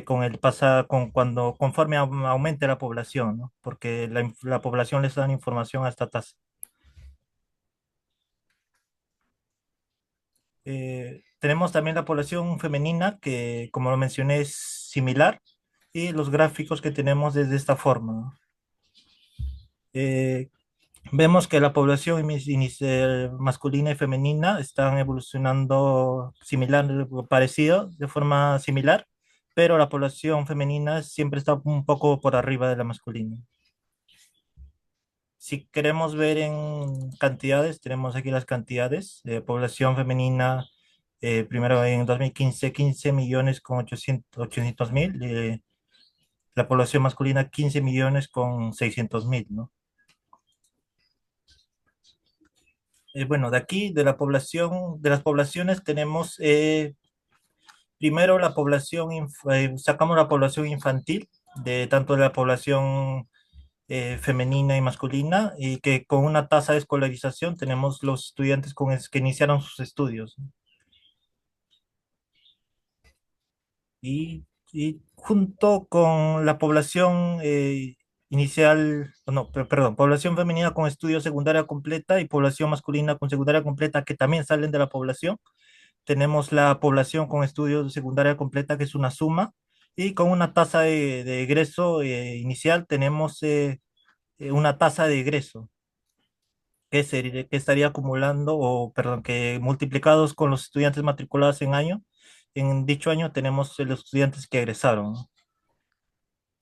Speaker 7: conforme aumente la población, ¿no? Porque la población les da información a esta tasa. Tenemos también la población femenina, que como lo mencioné es similar, y los gráficos que tenemos es de esta forma, ¿no? Eh, Vemos que la población masculina y femenina están evolucionando similar, parecido, de forma similar, pero la población femenina siempre está un poco por arriba de la masculina. Si queremos ver en cantidades, tenemos aquí las cantidades de población femenina, primero en 2015, 15 millones con 800 mil, la población masculina 15 millones con 600 mil, ¿no? Bueno, de aquí, de la población, de las poblaciones tenemos primero la población, sacamos la población infantil, de tanto de la población femenina y masculina, y que con una tasa de escolarización tenemos los estudiantes que iniciaron sus estudios. Y junto con la población inicial, no, perdón, población femenina con estudio secundaria completa y población masculina con secundaria completa que también salen de la población. Tenemos la población con estudios de secundaria completa, que es una suma, y con una tasa de egreso inicial tenemos una tasa de egreso que estaría acumulando, o perdón, que multiplicados con los estudiantes matriculados en dicho año tenemos los estudiantes que egresaron, ¿no?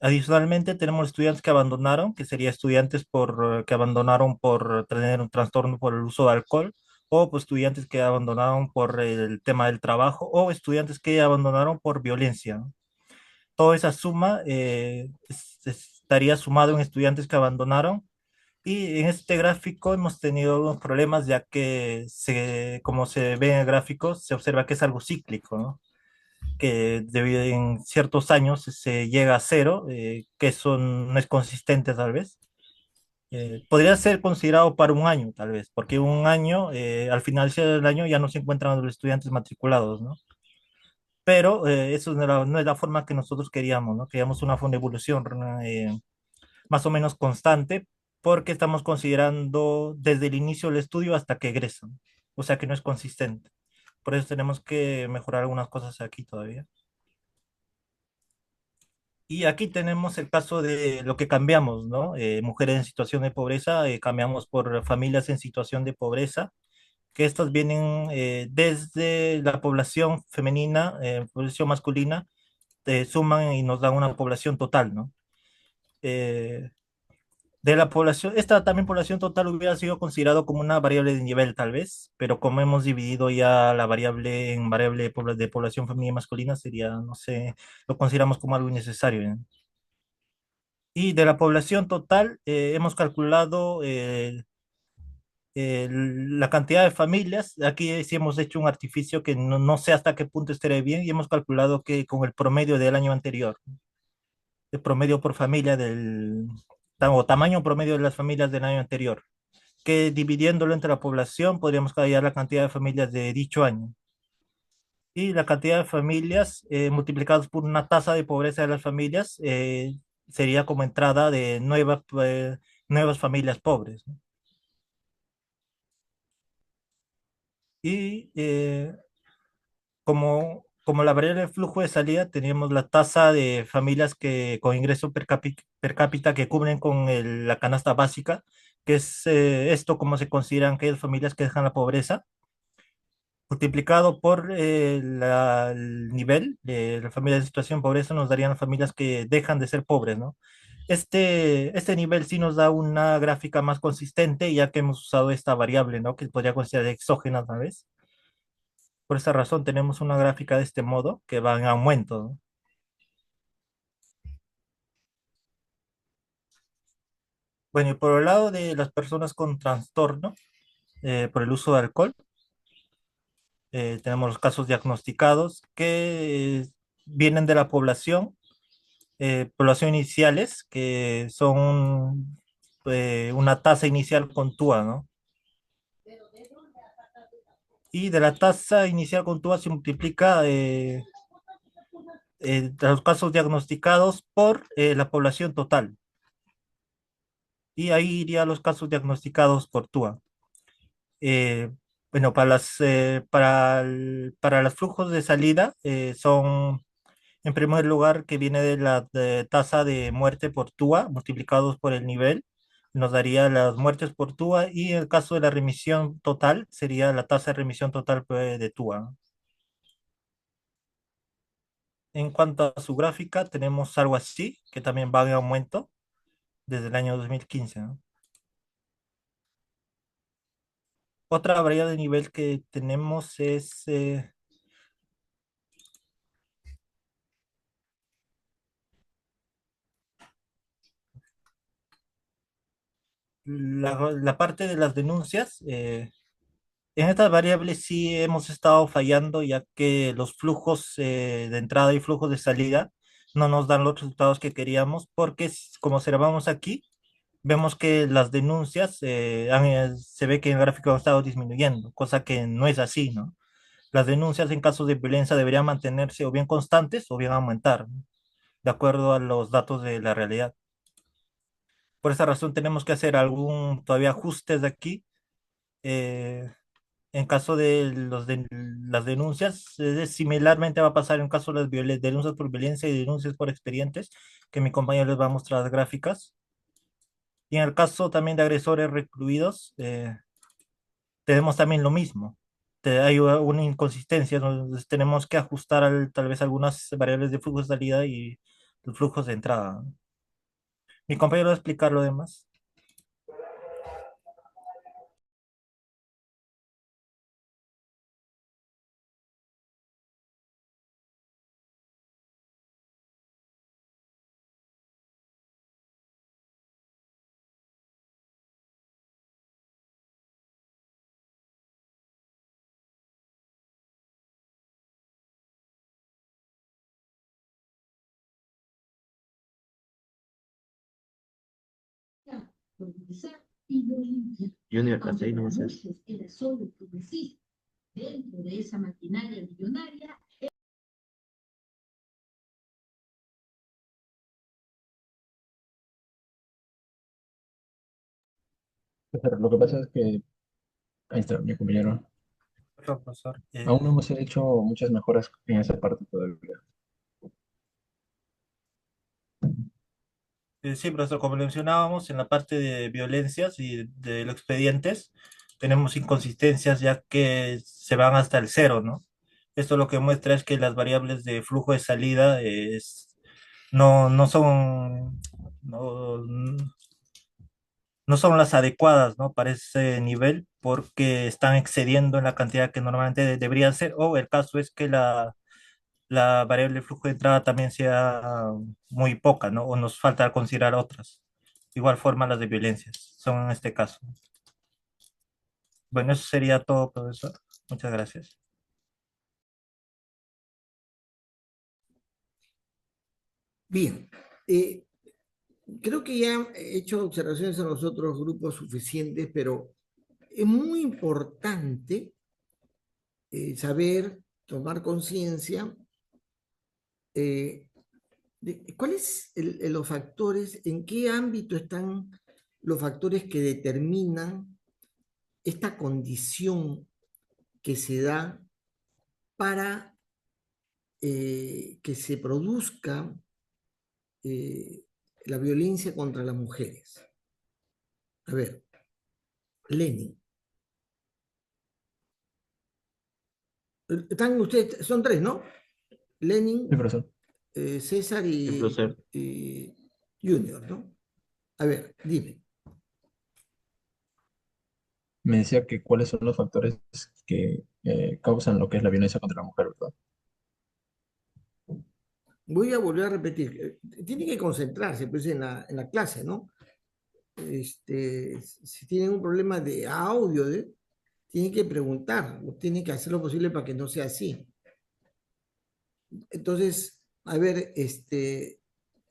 Speaker 7: Adicionalmente, tenemos estudiantes que abandonaron, que serían estudiantes que abandonaron por tener un trastorno por el uso de alcohol, o pues, estudiantes que abandonaron por el tema del trabajo, o estudiantes que abandonaron por violencia, ¿no? Toda esa suma estaría sumado en estudiantes que abandonaron. Y en este gráfico hemos tenido algunos problemas, ya que como se ve en el gráfico, se observa que es algo cíclico, ¿no? Que debido en ciertos años se llega a cero, que eso no es consistente tal vez. Podría ser considerado para un año tal vez, porque un año, al finalizar el año ya no se encuentran los estudiantes matriculados, ¿no? Pero eso no es la forma que nosotros queríamos, ¿no? Queríamos una forma de evolución más o menos constante, porque estamos considerando desde el inicio del estudio hasta que egresan, o sea que no es consistente. Por eso tenemos que mejorar algunas cosas aquí todavía. Y aquí tenemos el caso de lo que cambiamos, ¿no? Mujeres en situación de pobreza, cambiamos por familias en situación de pobreza, que estas vienen desde la población femenina, población masculina, suman y nos dan una población total, ¿no? Eh, de la población, esta también población total hubiera sido considerado como una variable de nivel, tal vez, pero como hemos dividido ya la variable en variable de población femenina y masculina, sería, no sé, lo consideramos como algo innecesario, ¿eh? Y de la población total, hemos calculado la cantidad de familias. Aquí sí hemos hecho un artificio que no sé hasta qué punto estaré bien, y hemos calculado que con el promedio del año anterior, el promedio por familia o tamaño promedio de las familias del año anterior, que dividiéndolo entre la población podríamos hallar la cantidad de familias de dicho año. Y la cantidad de familias multiplicados por una tasa de pobreza de las familias sería como entrada de nuevas familias pobres, ¿no? Y como la variable de flujo de salida, teníamos la tasa de familias con ingreso per cápita que cubren con la canasta básica, que es esto como se consideran aquellas familias que dejan la pobreza, multiplicado por el nivel de la familia de situación de pobreza, nos darían las familias que dejan de ser pobres, ¿no? Este nivel sí nos da una gráfica más consistente, ya que hemos usado esta variable, ¿no? Que podría considerar exógena, tal vez. Por esta razón tenemos una gráfica de este modo que va en aumento, ¿no? Bueno, y por el lado de las personas con trastorno por el uso de alcohol, tenemos los casos diagnosticados que vienen de la población iniciales, que son una tasa inicial con TUA, ¿no? Y de la tasa inicial con TUA se multiplica los casos diagnosticados por la población total. Y ahí iría los casos diagnosticados por TUA. Eh, bueno, para los flujos de salida son, en primer lugar, que viene de la tasa de muerte por TUA multiplicados por el nivel. nos daría las muertes por TUA y en el caso de la remisión total sería la tasa de remisión total pues, de TUA, ¿no? En cuanto a su gráfica, tenemos algo así, que también va en aumento desde el año 2015, ¿no? Otra variable de nivel que tenemos es la parte de las denuncias. En estas variables sí hemos estado fallando, ya que los flujos de entrada y flujos de salida no nos dan los resultados que queríamos, porque como observamos aquí, vemos que las denuncias se ve que en el gráfico han estado disminuyendo, cosa que no es así, ¿no? Las denuncias en casos de violencia deberían mantenerse o bien constantes o bien aumentar, ¿no? De acuerdo a los datos de la realidad. Por esa razón tenemos que hacer algún todavía ajustes de aquí. eh, en caso de las denuncias, similarmente va a pasar en caso de las denuncias por violencia y denuncias por expedientes, que mi compañero les va a mostrar las gráficas. Y en el caso también de agresores recluidos, tenemos también lo mismo. Hay una inconsistencia, entonces tenemos que ajustar tal vez algunas variables de flujo de salida y los flujos de entrada. Mi compañero va a explicar lo demás.
Speaker 5: Junior, hasta ahí nomás es.
Speaker 6: Pero lo que pasa es que, ahí está, mi compañero.
Speaker 7: Profesor.
Speaker 6: Aún no hemos hecho muchas mejoras en esa parte todavía.
Speaker 7: Sí, profesor, como mencionábamos, en la parte de violencias y de los expedientes, tenemos inconsistencias ya que se van hasta el cero, ¿no? Esto lo que muestra es que las variables de flujo de salida no son, no, no son las adecuadas, ¿no? Para ese nivel porque están excediendo en la cantidad que normalmente deberían ser, o el caso es que la variable de flujo de entrada también sea muy poca, ¿no? O nos falta considerar otras. Igual forma las de violencias, son en este caso. Bueno, eso sería todo, profesor. Muchas gracias.
Speaker 1: Bien, creo que ya he hecho observaciones en los otros grupos suficientes, pero es muy importante saber, tomar conciencia eh, de cuáles los factores, en qué ámbito están los factores que determinan esta condición que se da para que se produzca eh, la violencia contra las mujeres. A ver, Lenin. Están ustedes, son tres, ¿no?
Speaker 6: Sí,
Speaker 1: Lenin,
Speaker 6: profesor.
Speaker 1: César
Speaker 5: Sí, profesor.
Speaker 1: y Junior, ¿no? A ver, dime.
Speaker 6: Me decía que cuáles son los factores que causan lo que es la violencia contra la mujer, ¿verdad?
Speaker 1: Voy a volver a repetir. Tiene que concentrarse pues, en la clase, ¿no? Si tienen un problema de audio, tienen que preguntar, o tienen que hacer lo posible para que no sea así. Entonces, a ver,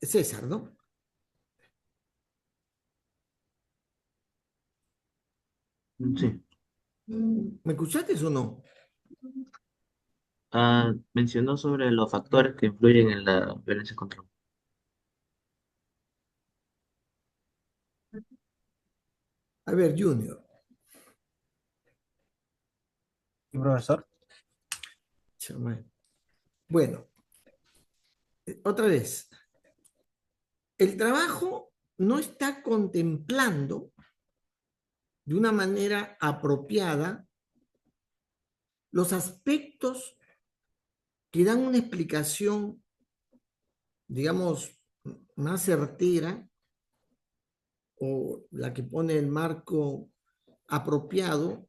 Speaker 1: César, ¿no?
Speaker 5: Sí.
Speaker 1: ¿Me escuchaste o no?
Speaker 5: Mencionó sobre los factores que influyen en la violencia contra la
Speaker 1: A ver, Junior.
Speaker 7: ¿Y profesor?
Speaker 1: Chama. Bueno, otra vez. El trabajo no está contemplando de una manera apropiada los aspectos que dan una explicación, digamos, más certera o la que pone el marco apropiado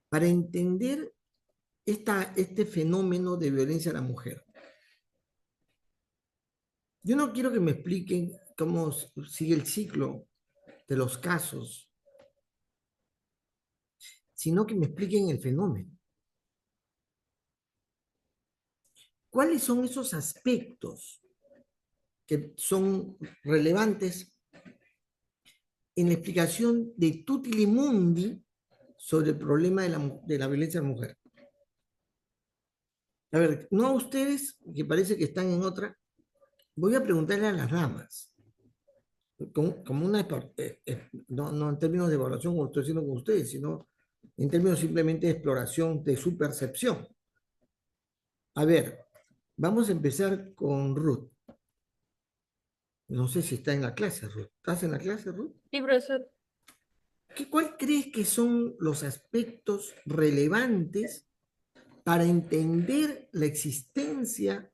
Speaker 1: para entender este fenómeno de violencia a la mujer. Yo no quiero que me expliquen cómo sigue el ciclo de los casos, sino que me expliquen el fenómeno. ¿Cuáles son esos aspectos que son relevantes en la explicación de Tutilimundi sobre el problema de la violencia a la mujer? A ver, no a ustedes, que parece que están en otra, voy a preguntarle a las damas, como una, no en términos de evaluación como estoy haciendo con ustedes, sino en términos simplemente de exploración de su percepción. A ver, vamos a empezar con Ruth. No sé si está en la clase, Ruth. ¿Estás en la clase, Ruth?
Speaker 8: Sí, profesor.
Speaker 1: ¿Cuál crees que son los aspectos relevantes para entender la existencia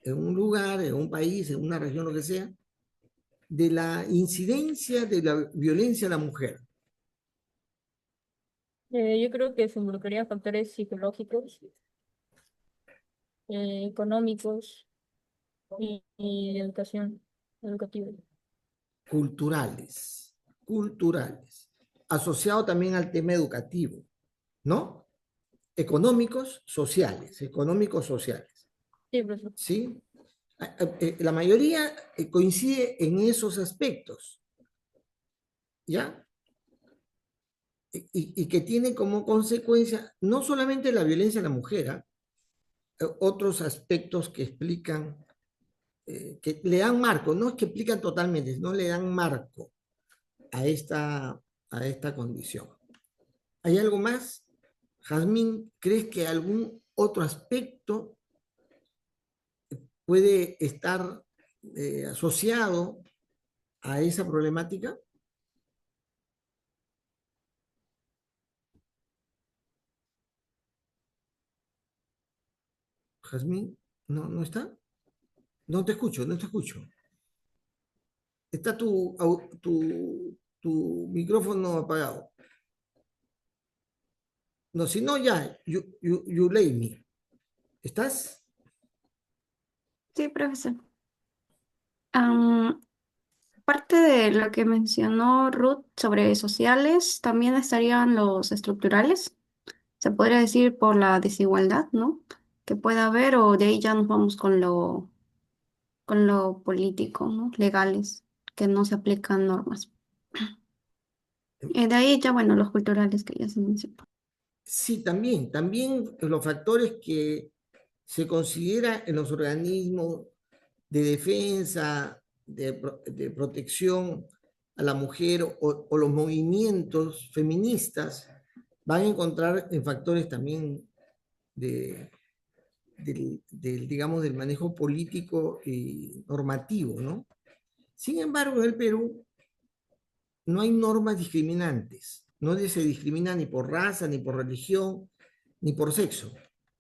Speaker 1: en un lugar, en un país, en una región, lo que sea, de la incidencia de la violencia a la mujer?
Speaker 8: Yo creo que se involucraría factores psicológicos, económicos y de educación, educativa.
Speaker 1: Culturales, asociado también al tema educativo, ¿no? Económicos, sociales,
Speaker 8: Sí, profesor.
Speaker 1: ¿sí? La mayoría coincide en esos aspectos, ¿ya? Y que tiene como consecuencia no solamente la violencia a la mujer, otros aspectos que explican, que le dan marco, no es que explican totalmente, no le dan marco a esta condición. ¿Hay algo más? Jazmín, ¿crees que algún otro aspecto puede estar asociado a esa problemática? Jazmín, ¿no está? No te escucho, no te escucho. Está tu micrófono apagado. No, si no, ya, you lay me. ¿Estás?
Speaker 9: Sí, profesor. Am, Parte de lo que mencionó Ruth sobre sociales, también estarían los estructurales. Se podría decir por la desigualdad, ¿no? Que pueda haber, o de ahí ya nos vamos con lo político, ¿no? Legales, que no se aplican normas. De ahí ya, bueno, los culturales que ya se mencionó.
Speaker 1: Sí, también los factores que se considera en los organismos de defensa, de protección a la mujer o los movimientos feministas van a encontrar en factores también digamos, del manejo político y normativo, ¿no? Sin embargo, en el Perú no hay normas discriminantes. No se discrimina ni por raza, ni por religión, ni por sexo.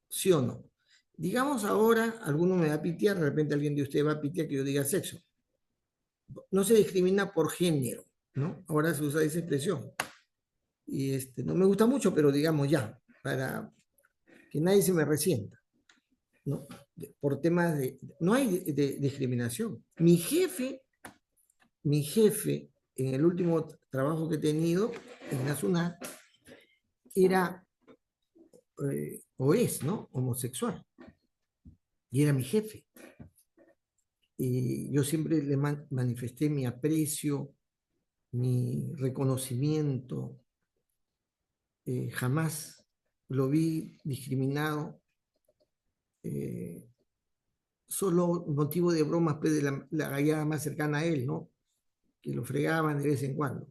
Speaker 1: ¿Sí o no? Digamos ahora, alguno me va a pitear, de repente alguien de ustedes va a pitear que yo diga sexo. No se discrimina por género, ¿no? Ahora se usa esa expresión. Y no me gusta mucho, pero digamos ya, para que nadie se me resienta, ¿no? Por temas de... No hay discriminación. Mi jefe, en el último trabajo que he tenido en la SUNAT, era, o es, ¿no? Homosexual. Y era mi jefe. Y yo siempre le manifesté mi aprecio, mi reconocimiento. Jamás lo vi discriminado. Solo motivo de bromas pues, de la gallada más cercana a él, ¿no? Que lo fregaban de vez en cuando.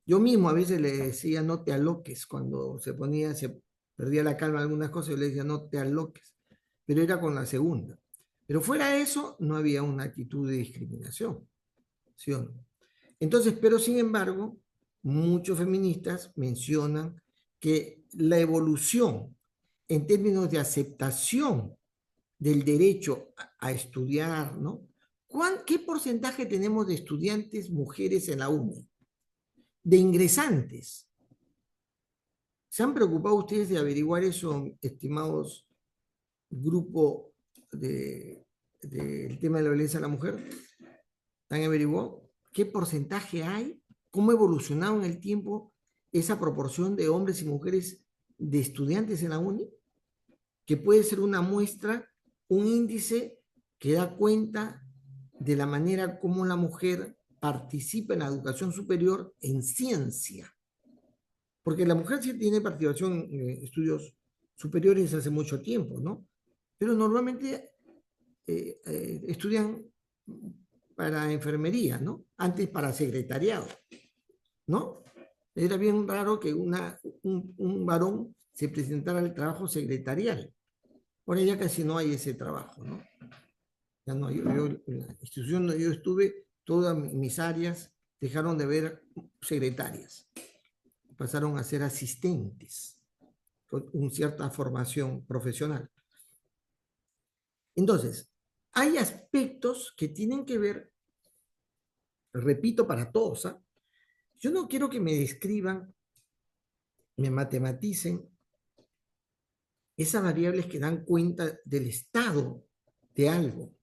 Speaker 1: Yo mismo a veces le decía no te aloques cuando se perdía la calma en algunas cosas, yo le decía no te aloques, pero era con la segunda. Pero fuera de eso no había una actitud de discriminación. ¿sí o no? Entonces, pero sin embargo, muchos feministas mencionan que la evolución en términos de aceptación del derecho a estudiar, ¿no? ¿Qué porcentaje tenemos de estudiantes mujeres en la UNI? De ingresantes. ¿Se han preocupado ustedes de averiguar eso, estimados grupo del tema de la violencia a la mujer? ¿Han averiguado qué porcentaje hay? ¿Cómo ha evolucionado en el tiempo esa proporción de hombres y mujeres de estudiantes en la UNI? Que puede ser una muestra, un índice que da cuenta de la manera como la mujer participa en la educación superior en ciencia. Porque la mujer sí tiene participación en estudios superiores hace mucho tiempo, ¿no? Pero normalmente estudian para enfermería, ¿no? Antes para secretariado, ¿no? Era bien raro que un varón se presentara al trabajo secretarial. Ahora ya casi no hay ese trabajo, ¿no? Ya no, en la institución donde yo estuve, todas mis áreas dejaron de ver secretarias, pasaron a ser asistentes con una cierta formación profesional. Entonces, hay aspectos que tienen que ver, repito para todos, ¿eh? Yo no quiero que me describan, me matematicen esas variables que dan cuenta del estado de algo,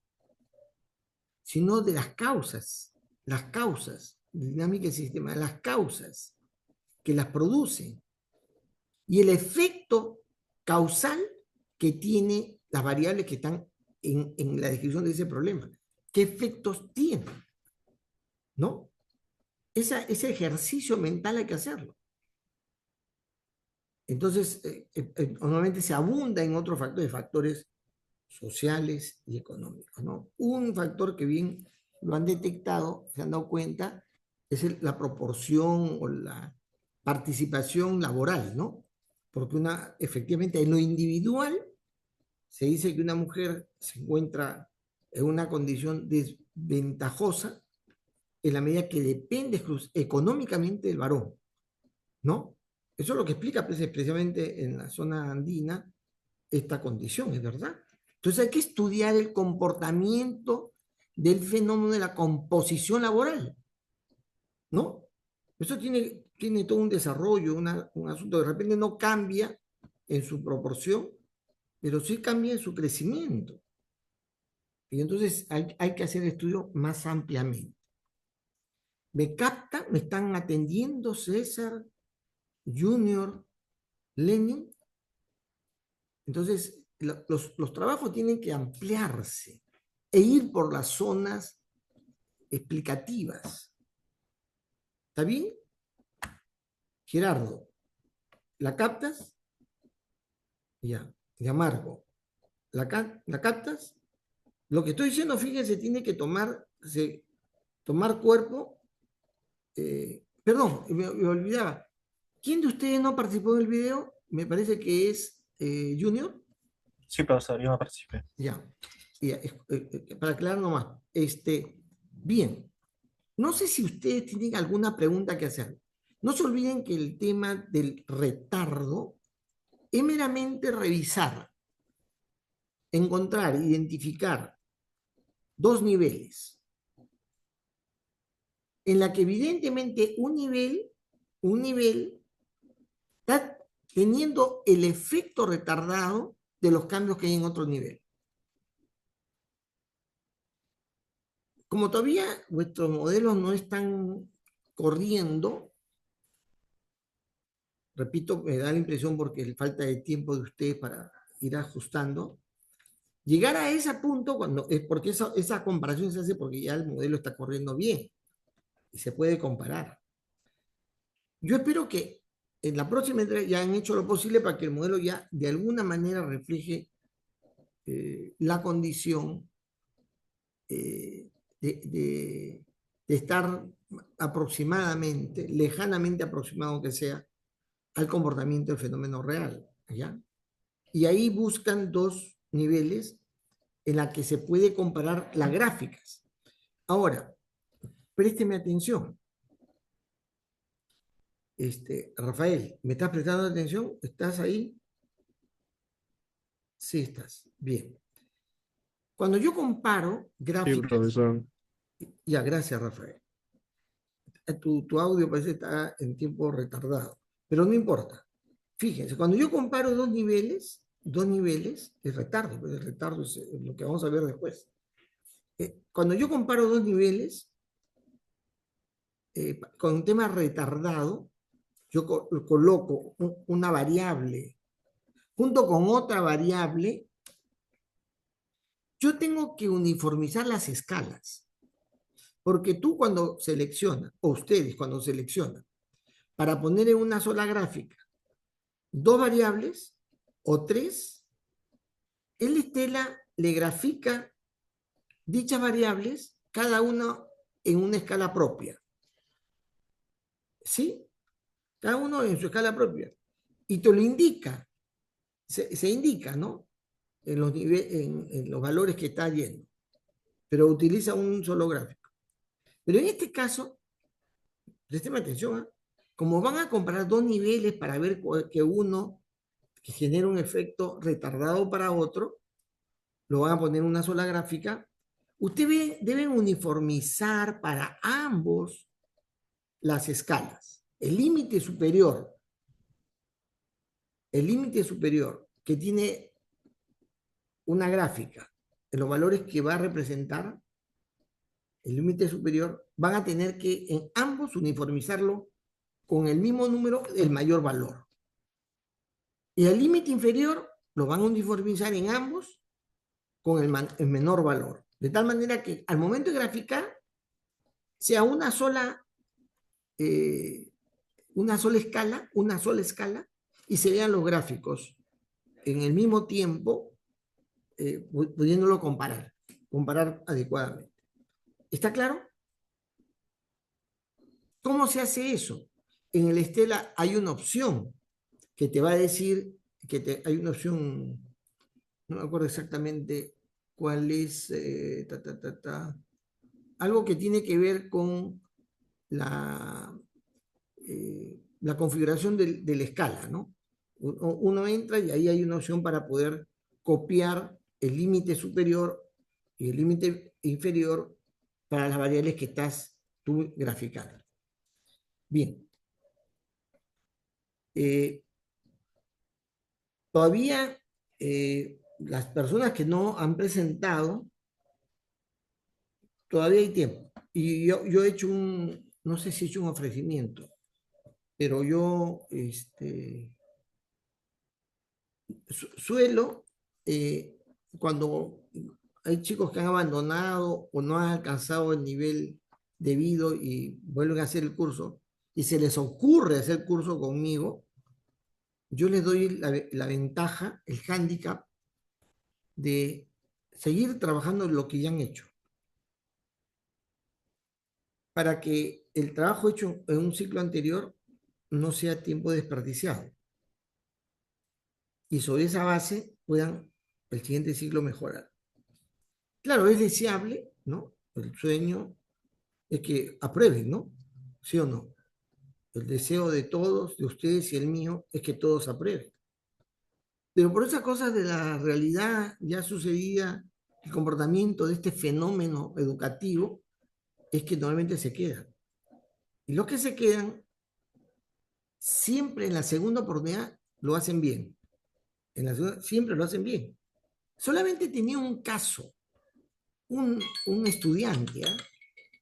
Speaker 1: sino de las causas, dinámica del sistema, las causas que las producen y el efecto causal que tiene las variables que están en la descripción de ese problema. ¿Qué efectos tienen? ¿No? Ese ejercicio mental hay que hacerlo. Entonces, normalmente se abunda en otros factores sociales y económicos, ¿no? Un factor que bien lo han detectado, se han dado cuenta, es la proporción o la participación laboral, ¿no? Porque efectivamente en lo individual se dice que una mujer se encuentra en una condición desventajosa en la medida que depende económicamente del varón, ¿no? Eso es lo que explica pues, especialmente en la zona andina esta condición, ¿es verdad? Entonces hay que estudiar el comportamiento del fenómeno de la composición laboral, ¿no? Eso tiene todo un desarrollo, un asunto que de repente no cambia en su proporción, pero sí cambia en su crecimiento. Y entonces hay que hacer estudio más ampliamente. ¿Me capta? ¿Me están atendiendo César, Junior, Lenin? Entonces, los trabajos tienen que ampliarse e ir por las zonas explicativas. ¿Está bien? Gerardo, ¿la captas? Ya. Marco, ¿la captas? Lo que estoy diciendo, fíjense, tiene que tomar cuerpo. Perdón, me olvidaba. ¿Quién de ustedes no participó en el video? Me parece que es Junior.
Speaker 7: Sí, profesor, yo no participé.
Speaker 1: Ya. Para aclarar nomás. Bien. No sé si ustedes tienen alguna pregunta que hacer. No se olviden que el tema del retardo es meramente revisar, encontrar, identificar dos niveles, en la que evidentemente un nivel está teniendo el efecto retardado de los cambios que hay en otro nivel. Como todavía vuestros modelos no están corriendo, repito, me da la impresión porque falta de tiempo de ustedes para ir ajustando, llegar a ese punto, porque esa comparación se hace porque ya el modelo está corriendo bien y se puede comparar. Yo espero que en la próxima entrega ya han hecho lo posible para que el modelo ya de alguna manera refleje la condición de estar aproximadamente, lejanamente aproximado que sea, al comportamiento del fenómeno real, ¿ya? Y ahí buscan dos niveles en la que se puede comparar las gráficas. Ahora, Présteme atención. Rafael, ¿me estás prestando atención? ¿Estás ahí? Sí, estás. Bien. Cuando yo comparo
Speaker 10: Sí,
Speaker 1: gráficas,
Speaker 10: profesor.
Speaker 1: ya, gracias, Rafael. Tu audio parece que está en tiempo retardado, pero no importa. Fíjense, cuando yo comparo dos niveles, es retardo, pues el retardo es lo que vamos a ver después. Cuando yo comparo dos niveles, con un tema retardado, yo coloco una variable junto con otra variable, yo tengo que uniformizar las escalas. Porque tú cuando seleccionas, o ustedes cuando seleccionan, para poner en una sola gráfica dos variables o tres, el Stella le grafica dichas variables, cada una en una escala propia. ¿Sí? Cada uno en su escala propia. Y te lo indica, se indica, ¿no? En los valores que está yendo. Pero utiliza un solo gráfico. Pero en este caso, presten atención, ¿eh? Como van a comparar dos niveles para ver que uno que genera un efecto retardado para otro, lo van a poner en una sola gráfica, ustedes deben uniformizar para ambos las escalas. El límite superior que tiene una gráfica en los valores que va a representar, el límite superior, van a tener que en ambos uniformizarlo con el mismo número, el mayor valor. Y el límite inferior lo van a uniformizar en ambos con el menor valor. De tal manera que al momento de graficar sea una sola escala, y se vean los gráficos en el mismo tiempo, pudiéndolo comparar adecuadamente. ¿Está claro? ¿Cómo se hace eso? En el Stella hay una opción que te va a decir, hay una opción, no me acuerdo exactamente cuál es, algo que tiene que ver con la configuración de la escala, ¿no? Uno entra y ahí hay una opción para poder copiar el límite superior y el límite inferior para las variables que estás tú graficando. Bien. Todavía las personas que no han presentado, todavía hay tiempo. Y yo he hecho no sé si he hecho un ofrecimiento, pero yo suelo, cuando hay chicos que han abandonado o no han alcanzado el nivel debido y vuelven a hacer el curso, y se les ocurre hacer el curso conmigo, yo les doy la ventaja, el hándicap de seguir trabajando en lo que ya han hecho, para que el trabajo hecho en un ciclo anterior no sea tiempo desperdiciado. Y sobre esa base puedan el siguiente ciclo mejorar. Claro, es deseable, ¿no? El sueño es que aprueben, ¿no? ¿Sí o no? El deseo de todos, de ustedes y el mío, es que todos aprueben. Pero por esas cosas de la realidad ya sucedía, el comportamiento de este fenómeno educativo es que normalmente se quedan. Y los que se quedan, siempre en la segunda oportunidad lo hacen bien. Siempre lo hacen bien. Solamente tenía un caso, un estudiante, ¿eh?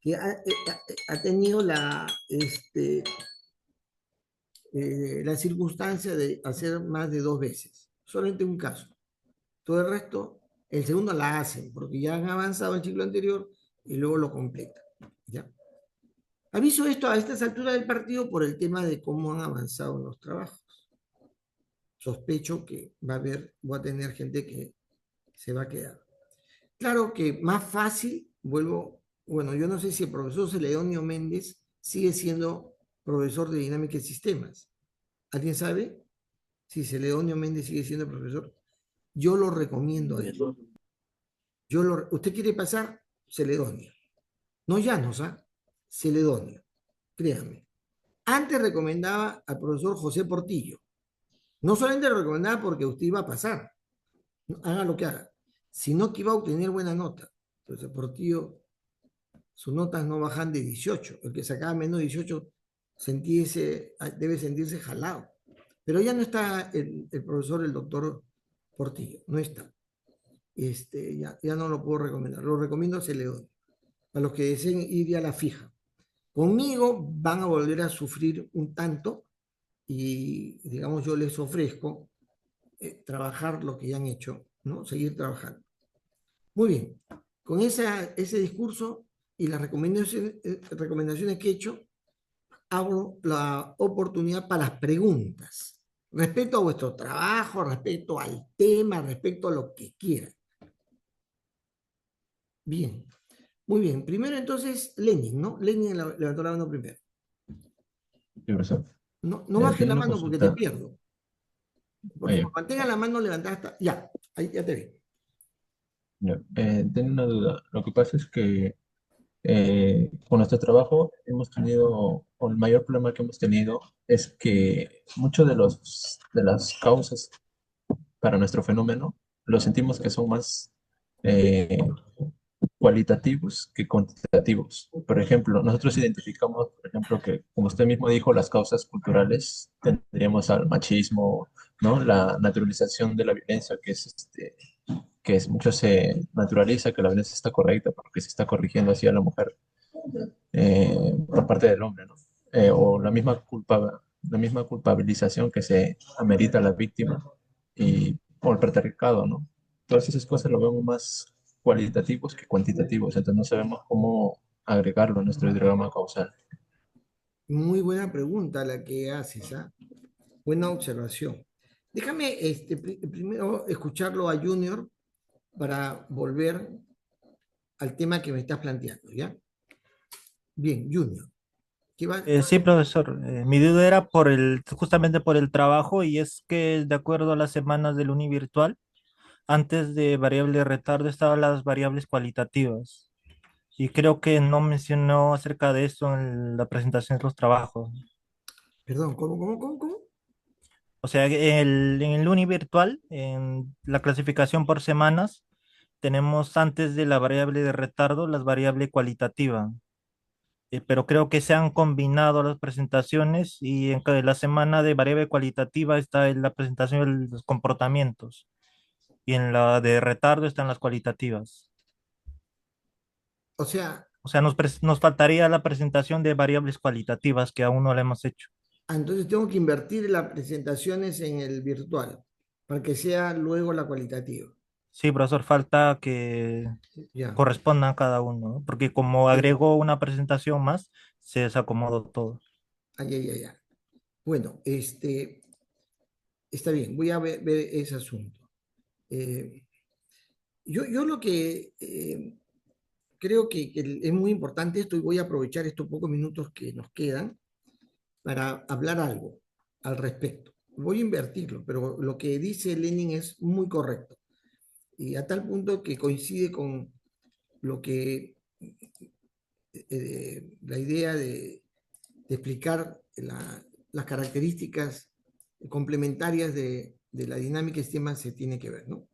Speaker 1: Que ha tenido la circunstancia de hacer más de 2 veces. Solamente un caso. Todo el resto, el segundo la hacen, porque ya han avanzado el ciclo anterior y luego lo completan. ¿Ya? Aviso esto a estas alturas del partido por el tema de cómo han avanzado los trabajos. Sospecho que voy a tener gente que se va a quedar. Claro que más fácil, bueno, yo no sé si el profesor Celedonio Méndez sigue siendo profesor de dinámica de sistemas. ¿Alguien sabe si Celedonio Méndez sigue siendo profesor? Yo lo recomiendo a él. ¿Usted quiere pasar? Celedonio. No Llanos, ¿ah? Celedonio, créanme. Antes recomendaba al profesor José Portillo. No solamente lo recomendaba porque usted iba a pasar, haga lo que haga, sino que iba a obtener buena nota. Entonces, Portillo, sus notas no bajan de 18. El que sacaba menos de 18 debe sentirse jalado. Pero ya no está el profesor, el doctor Portillo, no está. Ya no lo puedo recomendar. Lo recomiendo a Celedonio, a los que deseen ir ya a la fija. Conmigo van a volver a sufrir un tanto y, digamos, yo les ofrezco trabajar lo que ya han hecho, ¿no? Seguir trabajando. Muy bien. Con ese discurso y las recomendaciones que he hecho, abro la oportunidad para las preguntas. Respecto a vuestro trabajo, respecto al tema, respecto a lo que quieran. Bien. Muy bien. Primero entonces, Lenin, ¿no? Lenin levantó la mano primero.
Speaker 6: Sí, profesor.
Speaker 1: No bajes
Speaker 6: Tengo
Speaker 1: la
Speaker 6: una
Speaker 1: mano porque te
Speaker 6: consulta.
Speaker 1: pierdo. Por
Speaker 6: Oye,
Speaker 1: favor, mantenga la mano levantada hasta... Ya, ahí ya te vi.
Speaker 6: ya, tengo una duda. Lo que pasa es que con nuestro trabajo hemos tenido, o el mayor problema que hemos tenido es que muchos de las causas para nuestro fenómeno lo sentimos que son más eh, cualitativos que cuantitativos. Por ejemplo, nosotros identificamos, por ejemplo, que como usted mismo dijo, las causas culturales tendríamos al machismo, ¿no? La naturalización de la violencia, mucho se naturaliza que la violencia está correcta porque se está corrigiendo así a la mujer por parte del hombre, ¿no? O la misma culpabilización que se amerita a la víctima o el patriarcado, ¿no? Todas esas cosas lo vemos más cualitativos que cuantitativos, entonces no sabemos cómo agregarlo a nuestro diagrama causal.
Speaker 1: Muy buena pregunta la que haces, ¿ah? Buena observación. Déjame primero escucharlo a Junior para volver al tema que me estás planteando, ¿ya? Bien, Junior. ¿Qué va?
Speaker 7: Sí, profesor. Mi duda era justamente por el trabajo y es que de acuerdo a las semanas del univirtual, antes de variable de retardo estaban las variables cualitativas. Y creo que no mencionó acerca de eso en la presentación de los trabajos.
Speaker 1: Perdón, ¿cómo?
Speaker 7: O sea, en el Uni virtual, en la clasificación por semanas, tenemos antes de la variable de retardo las variables cualitativa. Pero creo que se han combinado las presentaciones y en la semana de variable cualitativa está en la presentación de los comportamientos y en la de retardo están las cualitativas.
Speaker 1: O sea,
Speaker 7: O sea, nos faltaría la presentación de variables cualitativas que aún no la hemos hecho.
Speaker 1: entonces tengo que invertir las presentaciones en el virtual para que sea luego la cualitativa.
Speaker 7: Sí, profesor, falta que
Speaker 1: Ya.
Speaker 7: correspondan a cada uno, ¿no? Porque como agregó una presentación más, se desacomodó todo.
Speaker 1: Ay. Bueno, está bien, voy a ver ese asunto. Eh, yo lo que creo que es muy importante esto y voy a aprovechar estos pocos minutos que nos quedan para hablar algo al respecto. Voy a invertirlo, pero lo que dice Lenin es muy correcto y a tal punto que coincide con lo que la idea de explicar las características complementarias de la dinámica del sistema se tiene que ver, ¿no?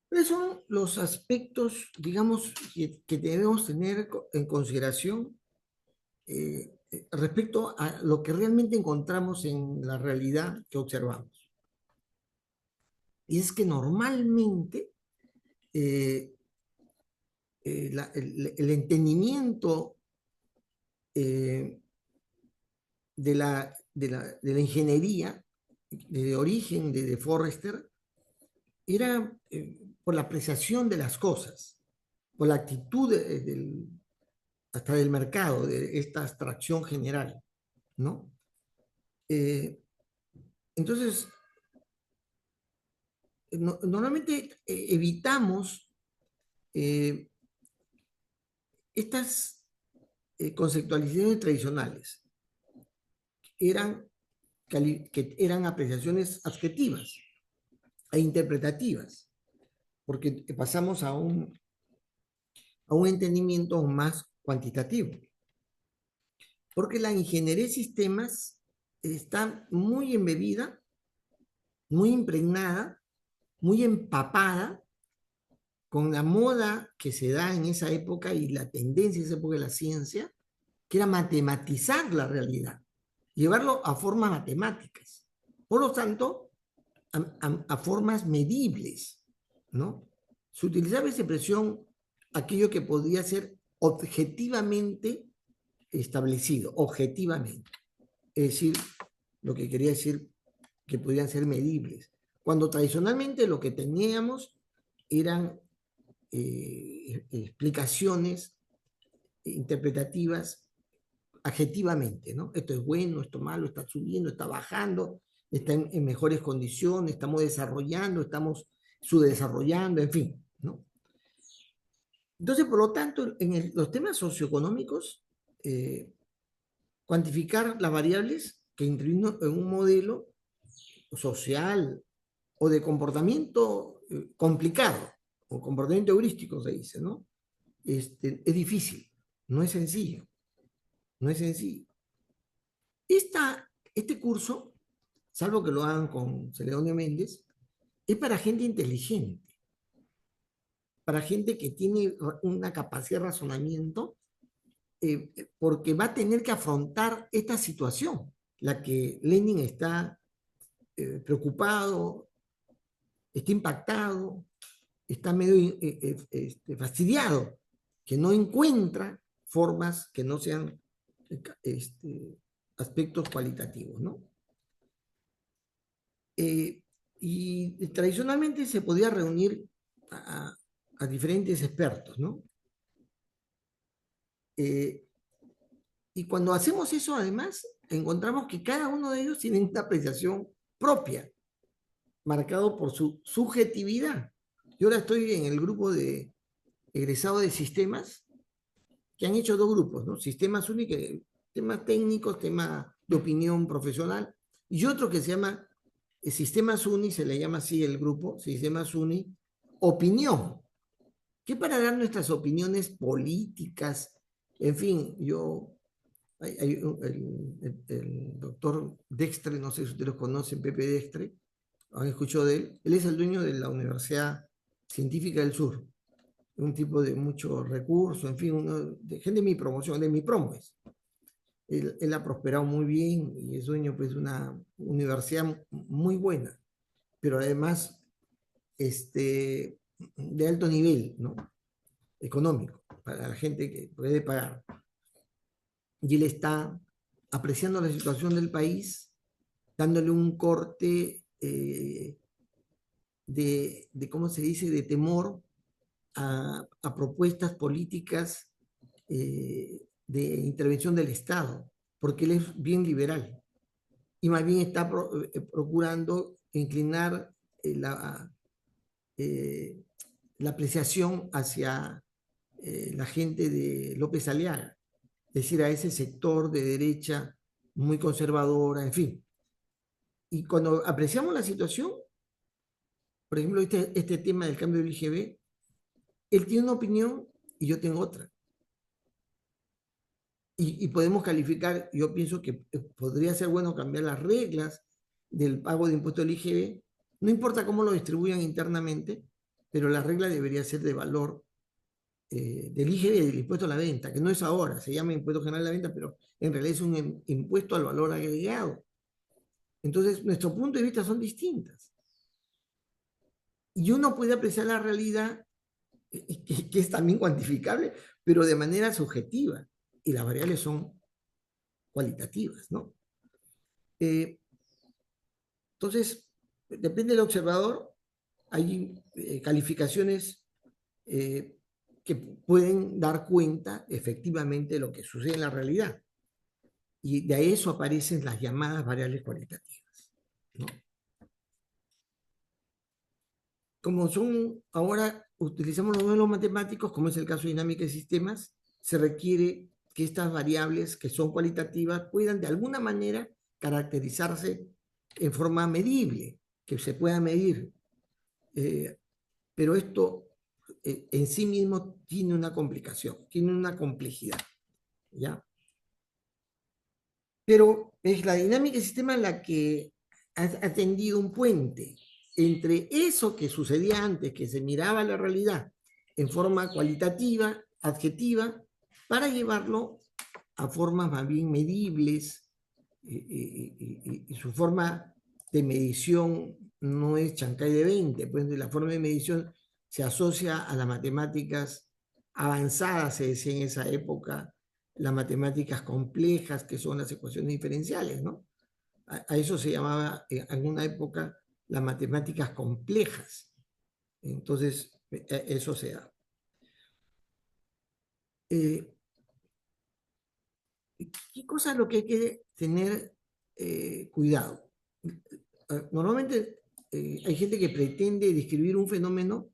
Speaker 1: ¿Cuáles son los aspectos, digamos, que debemos tener en consideración respecto a lo que realmente encontramos en la realidad que observamos? Y es que normalmente eh, el entendimiento eh, de la ingeniería de origen de Forrester era por la apreciación de las cosas, por la actitud hasta del mercado, de esta abstracción general, ¿no? Entonces, normalmente evitamos estas conceptualizaciones tradicionales, que eran apreciaciones adjetivas e interpretativas, porque pasamos a un entendimiento más cuantitativo. Porque la ingeniería de sistemas está muy embebida, muy impregnada, muy empapada con la moda que se da en esa época y la tendencia de esa época de la ciencia, que era matematizar la realidad, llevarlo a formas matemáticas. Por lo tanto, a formas medibles, ¿no? Se utilizaba esa expresión, aquello que podía ser objetivamente establecido, objetivamente. Es decir, lo que quería decir que podían ser medibles. Cuando tradicionalmente lo que teníamos eran explicaciones interpretativas adjetivamente, ¿no? Esto es bueno, esto es malo, está subiendo, está bajando, está en mejores condiciones, estamos desarrollando, estamos subdesarrollando, en fin, ¿no? Entonces, por lo tanto, en los temas socioeconómicos, cuantificar las variables que intervienen en un modelo social o de comportamiento complicado, o comportamiento heurístico se dice, ¿no? Es difícil, no es sencillo, no es sencillo. Este curso, salvo que lo hagan con Celedonio Méndez, es para gente inteligente, para gente que tiene una capacidad de razonamiento, porque va a tener que afrontar esta situación, la que Lenin está preocupado, está impactado, está medio fastidiado, que no encuentra formas que no sean aspectos cualitativos, ¿no? Y tradicionalmente se podía reunir a diferentes expertos, ¿no? Y cuando hacemos eso, además, encontramos que cada uno de ellos tiene una apreciación propia, marcado por su subjetividad. Yo ahora estoy en el grupo de egresados de sistemas, que han hecho dos grupos, ¿no? Sistemas únicos, temas técnicos, temas de opinión profesional, y otro que se llama Sistemas Uni, se le llama así el grupo, Sistemas Uni, opinión, que para dar nuestras opiniones políticas, en fin, el doctor Dextre, no sé si ustedes lo conocen, Pepe Dextre, han escuchado de él. Él es el dueño de la Universidad Científica del Sur, un tipo de muchos recursos, en fin, de gente de mi promoción, de mi promo es. Él ha prosperado muy bien y es dueño pues, de una universidad muy buena, pero además de alto nivel, ¿no? Económico, para la gente que puede pagar. Y él está apreciando la situación del país, dándole un corte ¿cómo se dice?, de temor a propuestas políticas de intervención del Estado, porque él es bien liberal y más bien está procurando inclinar la apreciación hacia la gente de López Aliaga, es decir, a ese sector de derecha muy conservadora, en fin. Y cuando apreciamos la situación, por ejemplo, este tema del cambio del IGB, él tiene una opinión y yo tengo otra. Y podemos calificar, yo pienso que podría ser bueno cambiar las reglas del pago de impuesto del IGB, no importa cómo lo distribuyan internamente, pero la regla debería ser de valor del IGB, del impuesto a la venta, que no es ahora, se llama impuesto general a la venta, pero en realidad es un impuesto al valor agregado. Entonces, nuestros puntos de vista son distintos. Y uno puede apreciar la realidad, que es también cuantificable, pero de manera subjetiva. Y las variables son cualitativas, ¿no? Entonces, depende del observador, hay calificaciones que pueden dar cuenta efectivamente de lo que sucede en la realidad. Y de eso aparecen las llamadas variables cualitativas, ¿no? Como ahora utilizamos los modelos matemáticos, como es el caso de dinámica de sistemas, se requiere que estas variables que son cualitativas puedan de alguna manera caracterizarse en forma medible, que se pueda medir. Pero esto en sí mismo tiene una complicación, tiene una complejidad, ¿ya? Pero es la dinámica del sistema la que ha tendido un puente entre eso que sucedía antes, que se miraba la realidad en forma cualitativa, adjetiva, para llevarlo a formas más bien medibles, y su forma de medición no es Chancay de 20, pues la forma de medición se asocia a las matemáticas avanzadas, se decía en esa época, las matemáticas complejas, que son las ecuaciones diferenciales, ¿no? A eso se llamaba en alguna época las matemáticas complejas. Entonces, eso se da. ¿Qué cosa es lo que hay que tener cuidado? Normalmente hay gente que pretende describir un fenómeno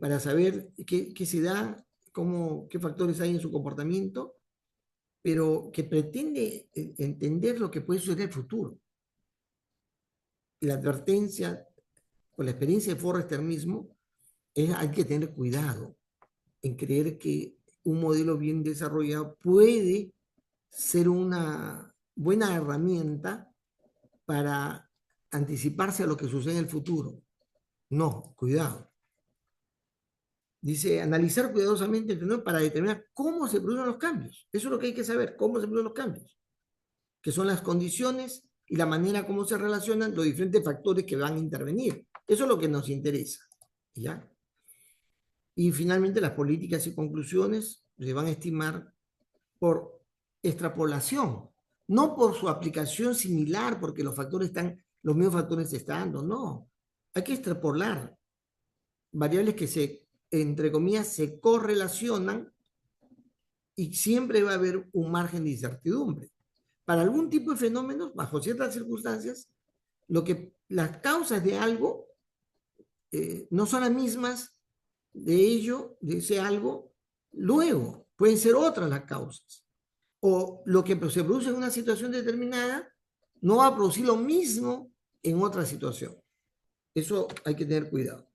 Speaker 1: para saber qué se da, qué factores hay en su comportamiento, pero que pretende entender lo que puede suceder en el futuro. La advertencia, con la experiencia de Forrester mismo, hay que tener cuidado en creer que un modelo bien desarrollado puede ser una buena herramienta para anticiparse a lo que sucede en el futuro. No, cuidado. Dice, analizar cuidadosamente el fenómeno para determinar cómo se producen los cambios. Eso es lo que hay que saber, cómo se producen los cambios, que son las condiciones y la manera como se relacionan los diferentes factores que van a intervenir. Eso es lo que nos interesa, ¿ya? Y finalmente las políticas y conclusiones se van a estimar por extrapolación, no por su aplicación similar, porque los mismos factores se están dando, no. Hay que extrapolar variables que entre comillas, se correlacionan y siempre va a haber un margen de incertidumbre. Para algún tipo de fenómenos, bajo ciertas circunstancias, las causas de algo no son las mismas de ese algo, luego pueden ser otras las causas. O lo que se produce en una situación determinada no va a producir lo mismo en otra situación. Eso hay que tener cuidado.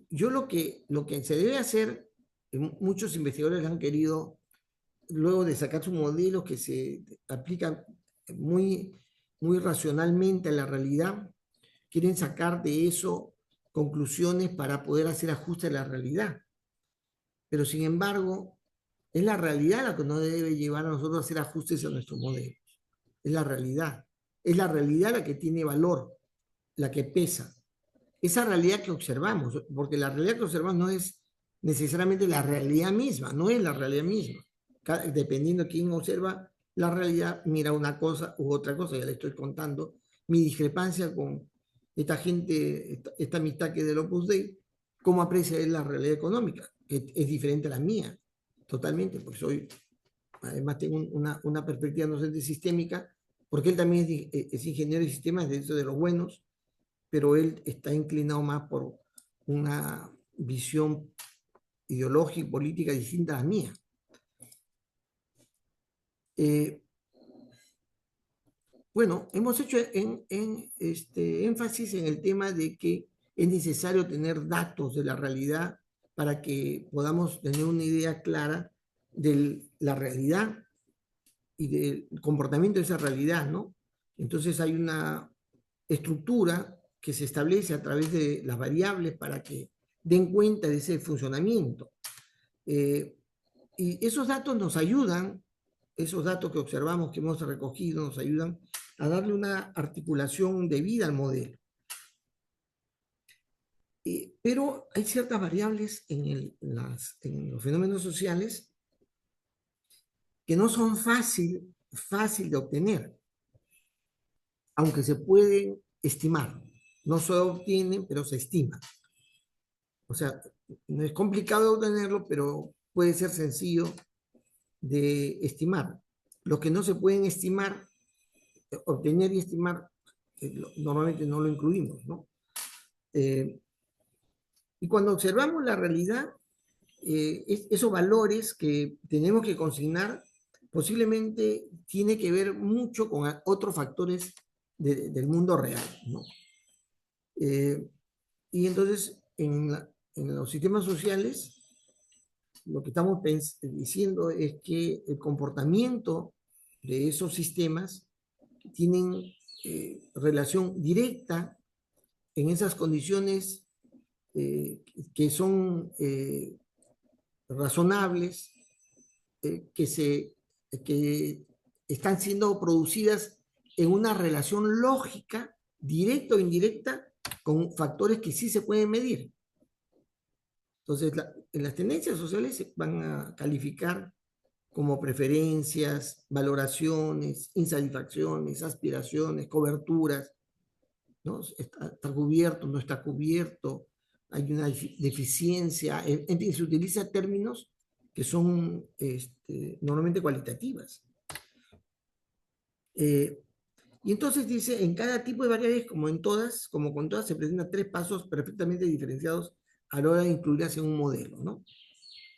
Speaker 1: Yo lo que se debe hacer, muchos investigadores han querido, luego de sacar sus modelos que se aplican muy, muy racionalmente a la realidad, quieren sacar de eso conclusiones para poder hacer ajustes a la realidad. Pero sin embargo, es la realidad la que nos debe llevar a nosotros a hacer ajustes a nuestros modelos. Es la realidad. Es la realidad la que tiene valor, la que pesa. Esa realidad que observamos, porque la realidad que observamos no es necesariamente la realidad misma, no es la realidad misma. Dependiendo de quién observa la realidad, mira una cosa u otra cosa. Ya le estoy contando mi discrepancia con esta gente, esta amistad que es del Opus Dei, cómo aprecia él la realidad económica, que es diferente a la mía, totalmente, porque además tengo una perspectiva docente sistémica, porque él también es ingeniero de sistemas, de los buenos, pero él está inclinado más por una visión ideológica y política distinta a la mía. Bueno, hemos hecho énfasis en el tema de que es necesario tener datos de la realidad para que podamos tener una idea clara de la realidad y del comportamiento de esa realidad, ¿no? Entonces hay una estructura que se establece a través de las variables para que den cuenta de ese funcionamiento. Y esos datos nos ayudan, esos datos que observamos, que hemos recogido, nos ayudan a darle una articulación debida al modelo. Pero hay ciertas variables en los fenómenos sociales que no son fácil de obtener, aunque se pueden estimar. No se obtienen, pero se estiman. O sea, no es complicado de obtenerlo, pero puede ser sencillo de estimar. Lo que no se pueden estimar, obtener y estimar, normalmente no lo incluimos, ¿no? Y cuando observamos la realidad, esos valores que tenemos que consignar posiblemente tiene que ver mucho con otros factores del mundo real, ¿no? Y entonces, en los sistemas sociales, lo que estamos diciendo es que el comportamiento de esos sistemas tienen relación directa en esas condiciones que son razonables, que están siendo producidas en una relación lógica, directa o indirecta, con factores que sí se pueden medir. Entonces, en las tendencias sociales se van a calificar como preferencias, valoraciones, insatisfacciones, aspiraciones, coberturas, ¿no? Está cubierto, no está cubierto, hay una deficiencia, en fin, se utilizan términos que son normalmente cualitativas. Y entonces dice, en cada tipo de variables, como con todas, se presentan 3 pasos perfectamente diferenciados a la hora de incluirlas en un modelo, ¿no?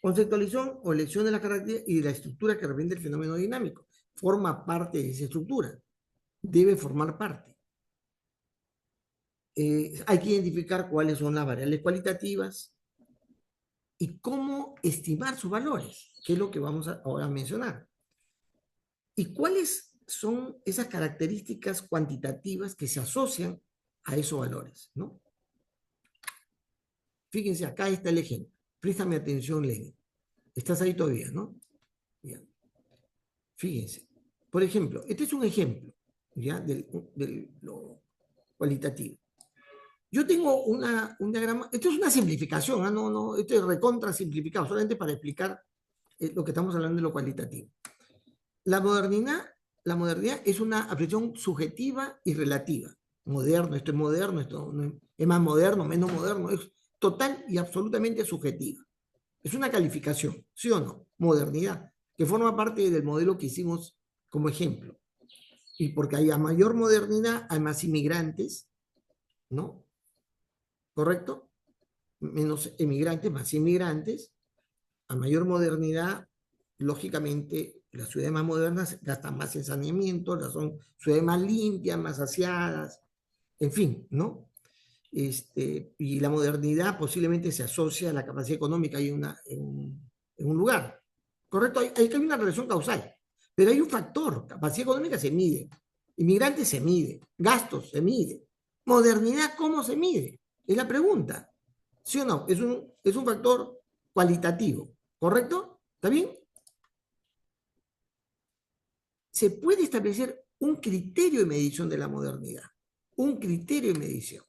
Speaker 1: Conceptualización o elección de la característica y de la estructura que representa el fenómeno dinámico. Forma parte de esa estructura. Debe formar parte. Hay que identificar cuáles son las variables cualitativas y cómo estimar sus valores, que es lo que vamos ahora a mencionar. Y cuáles son esas características cuantitativas que se asocian a esos valores, ¿no? Fíjense, acá está el ejemplo. Préstame atención, Lenin. Estás ahí todavía, ¿no? Bien. Fíjense. Por ejemplo, este es un ejemplo, ¿ya? De lo cualitativo. Yo tengo un diagrama, esto es una simplificación, ¿eh? No, esto es recontra simplificado, solamente para explicar lo que estamos hablando de lo cualitativo. La modernidad es una apreciación subjetiva y relativa. Moderno, esto no es más moderno, menos moderno, es total y absolutamente subjetiva. Es una calificación, ¿sí o no? Modernidad, que forma parte del modelo que hicimos como ejemplo. Y porque hay a mayor modernidad, hay más inmigrantes, ¿no? ¿Correcto? Menos emigrantes, más inmigrantes. A mayor modernidad, lógicamente, las ciudades más modernas gastan más en saneamiento, son ciudades más limpias, más aseadas, en fin, ¿no? Y la modernidad posiblemente se asocia a la capacidad económica en un lugar. ¿Correcto? Hay una relación causal. Pero hay un factor, capacidad económica se mide, inmigrantes se mide, gastos se mide. Modernidad, ¿cómo se mide? Es la pregunta. ¿Sí o no? Es un factor cualitativo. ¿Correcto? ¿Está bien? Se puede establecer un criterio de medición de la modernidad. Un criterio de medición.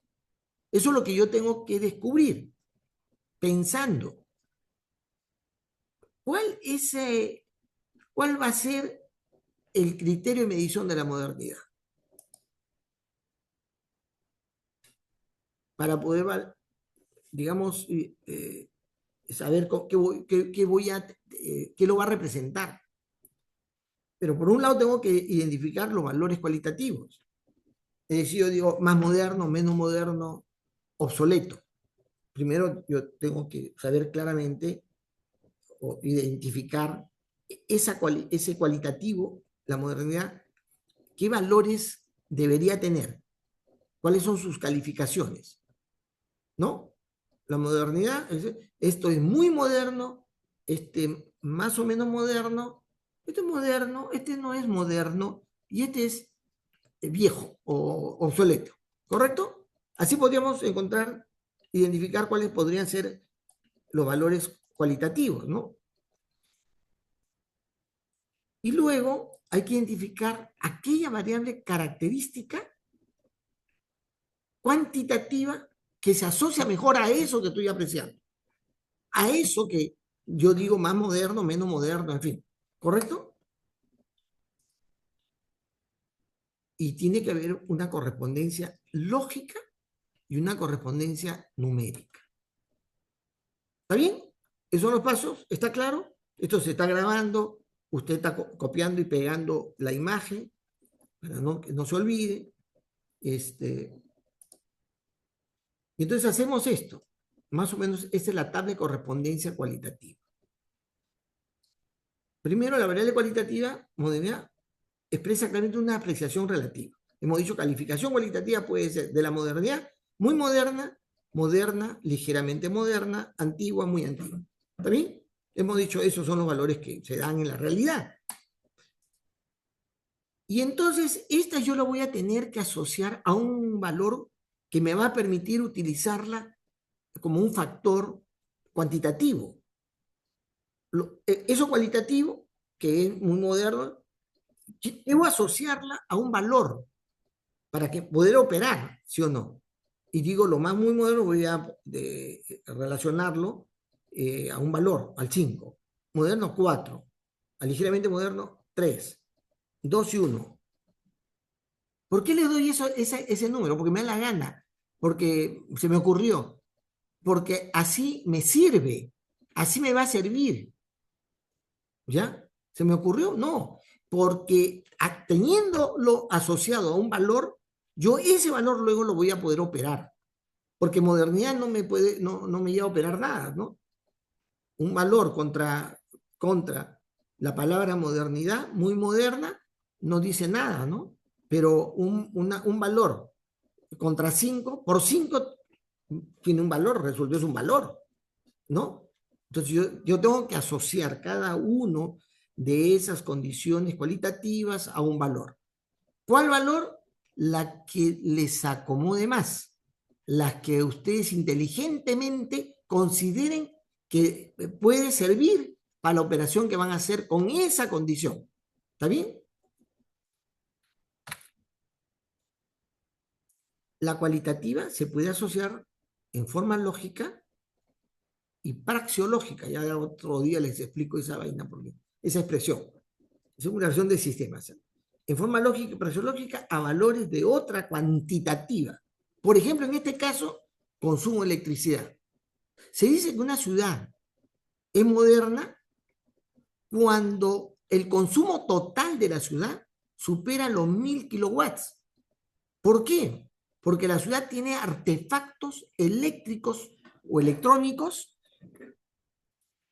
Speaker 1: Eso es lo que yo tengo que descubrir, pensando. ¿Cuál va a ser el criterio de medición de la modernidad? Para poder, digamos, saber qué lo va a representar. Pero por un lado tengo que identificar los valores cualitativos. Es decir, yo digo más moderno, menos moderno, obsoleto. Primero yo tengo que saber claramente o identificar ese cualitativo, la modernidad, qué valores debería tener, cuáles son sus calificaciones, ¿no? La modernidad, esto es muy moderno, más o menos moderno, este es moderno, este no es moderno, y este es viejo o obsoleto, ¿correcto? Así podríamos identificar cuáles podrían ser los valores cualitativos, ¿no? Y luego hay que identificar aquella variable característica cuantitativa que se asocia mejor a eso que estoy apreciando. A eso que yo digo más moderno, menos moderno, en fin. ¿Correcto? Y tiene que haber una correspondencia lógica y una correspondencia numérica. ¿Está bien? Esos son los pasos. ¿Está claro? Esto se está grabando. Usted está copiando y pegando la imagen para que no se olvide. Y entonces hacemos esto. Más o menos, esta es la tabla de correspondencia cualitativa. Primero, la variable cualitativa, modernidad, expresa claramente una apreciación relativa. Hemos dicho calificación cualitativa puede ser de la modernidad, muy moderna, moderna, ligeramente moderna, antigua, muy antigua. ¿Está bien? Hemos dicho esos son los valores que se dan en la realidad. Y entonces, esta yo la voy a tener que asociar a un valor que me va a permitir utilizarla como un factor cuantitativo. Eso cualitativo, que es muy moderno, debo asociarla a un valor para que poder operar, ¿sí o no? Y digo, lo más muy moderno voy a relacionarlo a un valor, al 5. Moderno, 4. A ligeramente moderno, 3. 2 y 1. ¿Por qué le doy ese número? Porque me da la gana, porque se me ocurrió, porque así me sirve, así me va a servir. ¿Ya? ¿Se me ocurrió? No, porque teniéndolo asociado a un valor, yo ese valor luego lo voy a poder operar, porque modernidad no me lleva a operar nada, ¿no? Un valor contra la palabra modernidad, muy moderna, no dice nada, ¿no? Pero un valor contra 5, por 5 tiene un valor, resultó es un valor, ¿no? Entonces yo tengo que asociar cada uno de esas condiciones cualitativas a un valor. ¿Cuál valor? La que les acomode más, las que ustedes inteligentemente consideren que puede servir para la operación que van a hacer con esa condición. ¿Está bien? La cualitativa se puede asociar en forma lógica y praxeológica. Ya otro día les explico esa vaina, porque esa expresión. Es una relación de sistemas. En forma lógica y praxeológica a valores de otra cuantitativa. Por ejemplo, en este caso, consumo de electricidad. Se dice que una ciudad es moderna cuando el consumo total de la ciudad supera los 1000 kilowatts. ¿Por qué? Porque la ciudad tiene artefactos eléctricos o electrónicos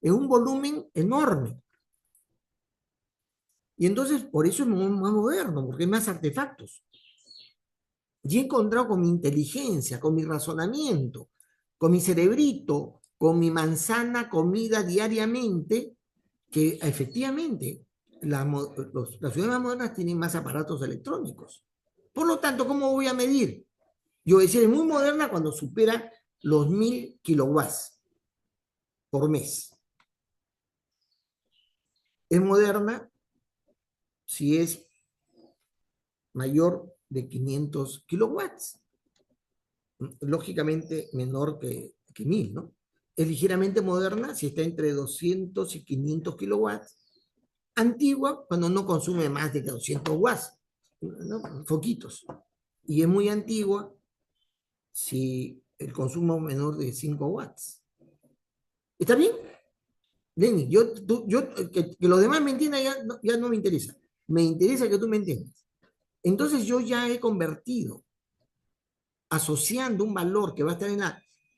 Speaker 1: en un volumen enorme. Y entonces, por eso es más moderno, porque hay más artefactos. Y he encontrado con mi inteligencia, con mi razonamiento, con mi cerebrito, con mi manzana comida diariamente, que efectivamente las ciudades más modernas tienen más aparatos electrónicos. Por lo tanto, ¿cómo voy a medir? Yo voy a decir, es muy moderna cuando supera los 1000 kilowatts por mes. Es moderna si es mayor de 500 kilowatts. Lógicamente menor que 1000, ¿no? Es ligeramente moderna si está entre 200 y 500 kilowatts. Antigua cuando no consume más de 200 watts, ¿no? Foquitos. Y es muy antigua si el consumo es menor de 5 watts. ¿Está bien? Lenny, que los demás me entiendan ya no me interesa. Me interesa que tú me entiendas. Entonces yo ya he convertido, asociando un valor que va a estar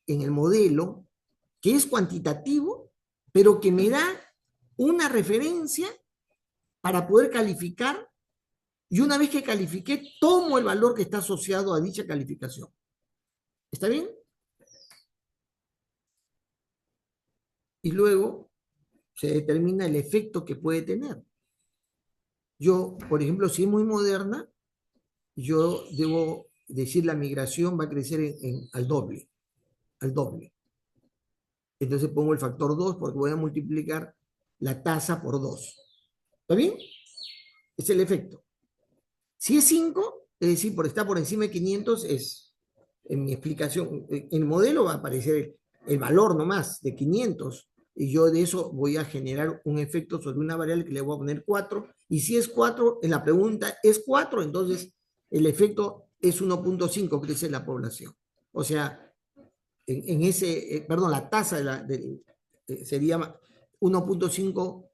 Speaker 1: en el modelo, que es cuantitativo, pero que me da una referencia para poder calificar, y una vez que califiqué, tomo el valor que está asociado a dicha calificación. ¿Está bien? Y luego se determina el efecto que puede tener. Yo, por ejemplo, si es muy moderna, yo debo decir la migración va a crecer al doble, al doble. Entonces pongo el factor 2 porque voy a multiplicar la tasa por 2. ¿Está bien? Es el efecto. Si es 5, es decir, por estar por encima de 500, en mi explicación, en el modelo va a aparecer el valor nomás de 500, y yo de eso voy a generar un efecto sobre una variable que le voy a poner 4, y si es 4, en la pregunta es 4, entonces el efecto es 1.5, crece la población. O sea, perdón, la tasa sería 1.5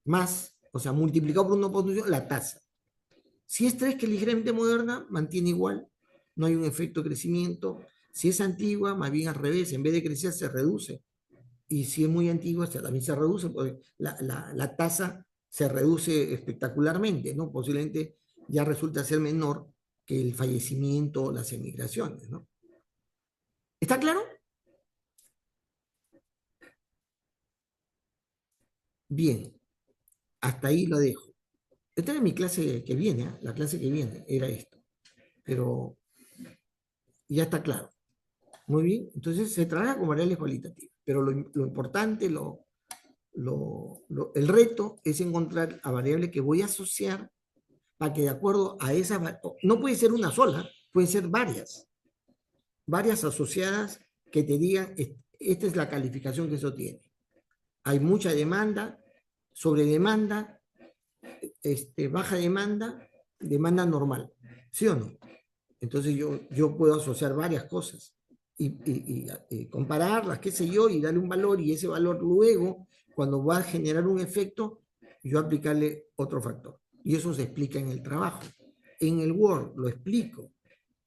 Speaker 1: más, o sea, multiplicado por 1.5, la tasa. Si es 3, que es ligeramente moderna, mantiene igual, no hay un efecto de crecimiento. Si es antigua, más bien al revés, en vez de crecer se reduce. Y si es muy antigua, también se reduce, porque la tasa se reduce espectacularmente, ¿no? Posiblemente ya resulta ser menor que el fallecimiento o las emigraciones, ¿no? ¿Está claro? Bien, hasta ahí lo dejo. Esta era mi clase que viene, ¿eh? La clase que viene era esto, pero ya está claro. Muy bien, entonces se trabaja con variables cualitativas, pero lo importante, el reto es encontrar a variables que voy a asociar para que de acuerdo a esa, no puede ser una sola, pueden ser varias asociadas que te digan, esta es la calificación que eso tiene. Hay mucha demanda, sobre demanda, baja demanda, demanda normal, ¿sí o no? Entonces yo puedo asociar varias cosas y compararlas, qué sé yo, y darle un valor, y ese valor luego, cuando va a generar un efecto, yo aplicarle otro factor. Y eso se explica en el trabajo. En el Word lo explico.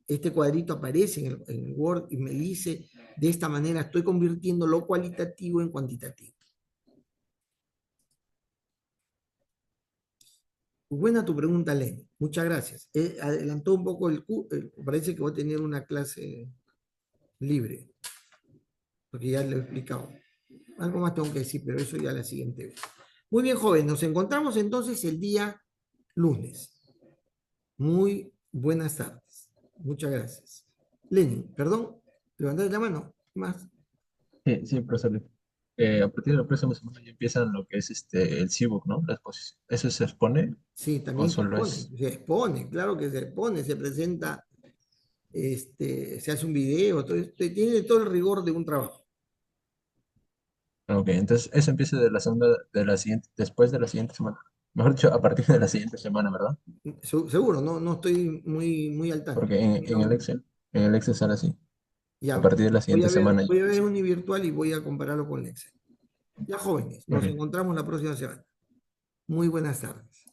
Speaker 1: Este cuadrito aparece en el Word y me dice, de esta manera estoy convirtiendo lo cualitativo en cuantitativo. Buena tu pregunta, Lenny. Muchas gracias. Adelantó un poco parece que voy a tener una clase libre, porque ya lo he explicado. Algo más tengo que decir, pero eso ya la siguiente vez. Muy bien, joven, nos encontramos entonces el día lunes. Muy buenas tardes. Muchas gracias. Lenin, perdón, levantaste la mano. ¿Más?
Speaker 6: Sí, sí, profesor. A partir de la próxima semana ya empiezan lo que es el CIBOK, ¿no? La exposición. ¿Eso se expone
Speaker 1: Sí,
Speaker 6: o
Speaker 1: también
Speaker 6: solo es?
Speaker 1: se expone, claro que se expone, se presenta, se hace un video, tiene todo el rigor de un trabajo.
Speaker 6: Ok, entonces eso empieza de la segunda, de la siguiente, después de la siguiente semana. Mejor dicho, a partir de la siguiente semana, ¿verdad?
Speaker 1: Seguro, no estoy muy al tanto.
Speaker 6: Porque en el Excel sale así. A
Speaker 1: Ya,
Speaker 6: partir de la siguiente semana ya
Speaker 1: voy a ver
Speaker 6: empieza.
Speaker 1: un virtual y voy a compararlo con el Excel. Ya, jóvenes, nos
Speaker 6: Ok.
Speaker 1: encontramos la próxima semana. Muy buenas tardes.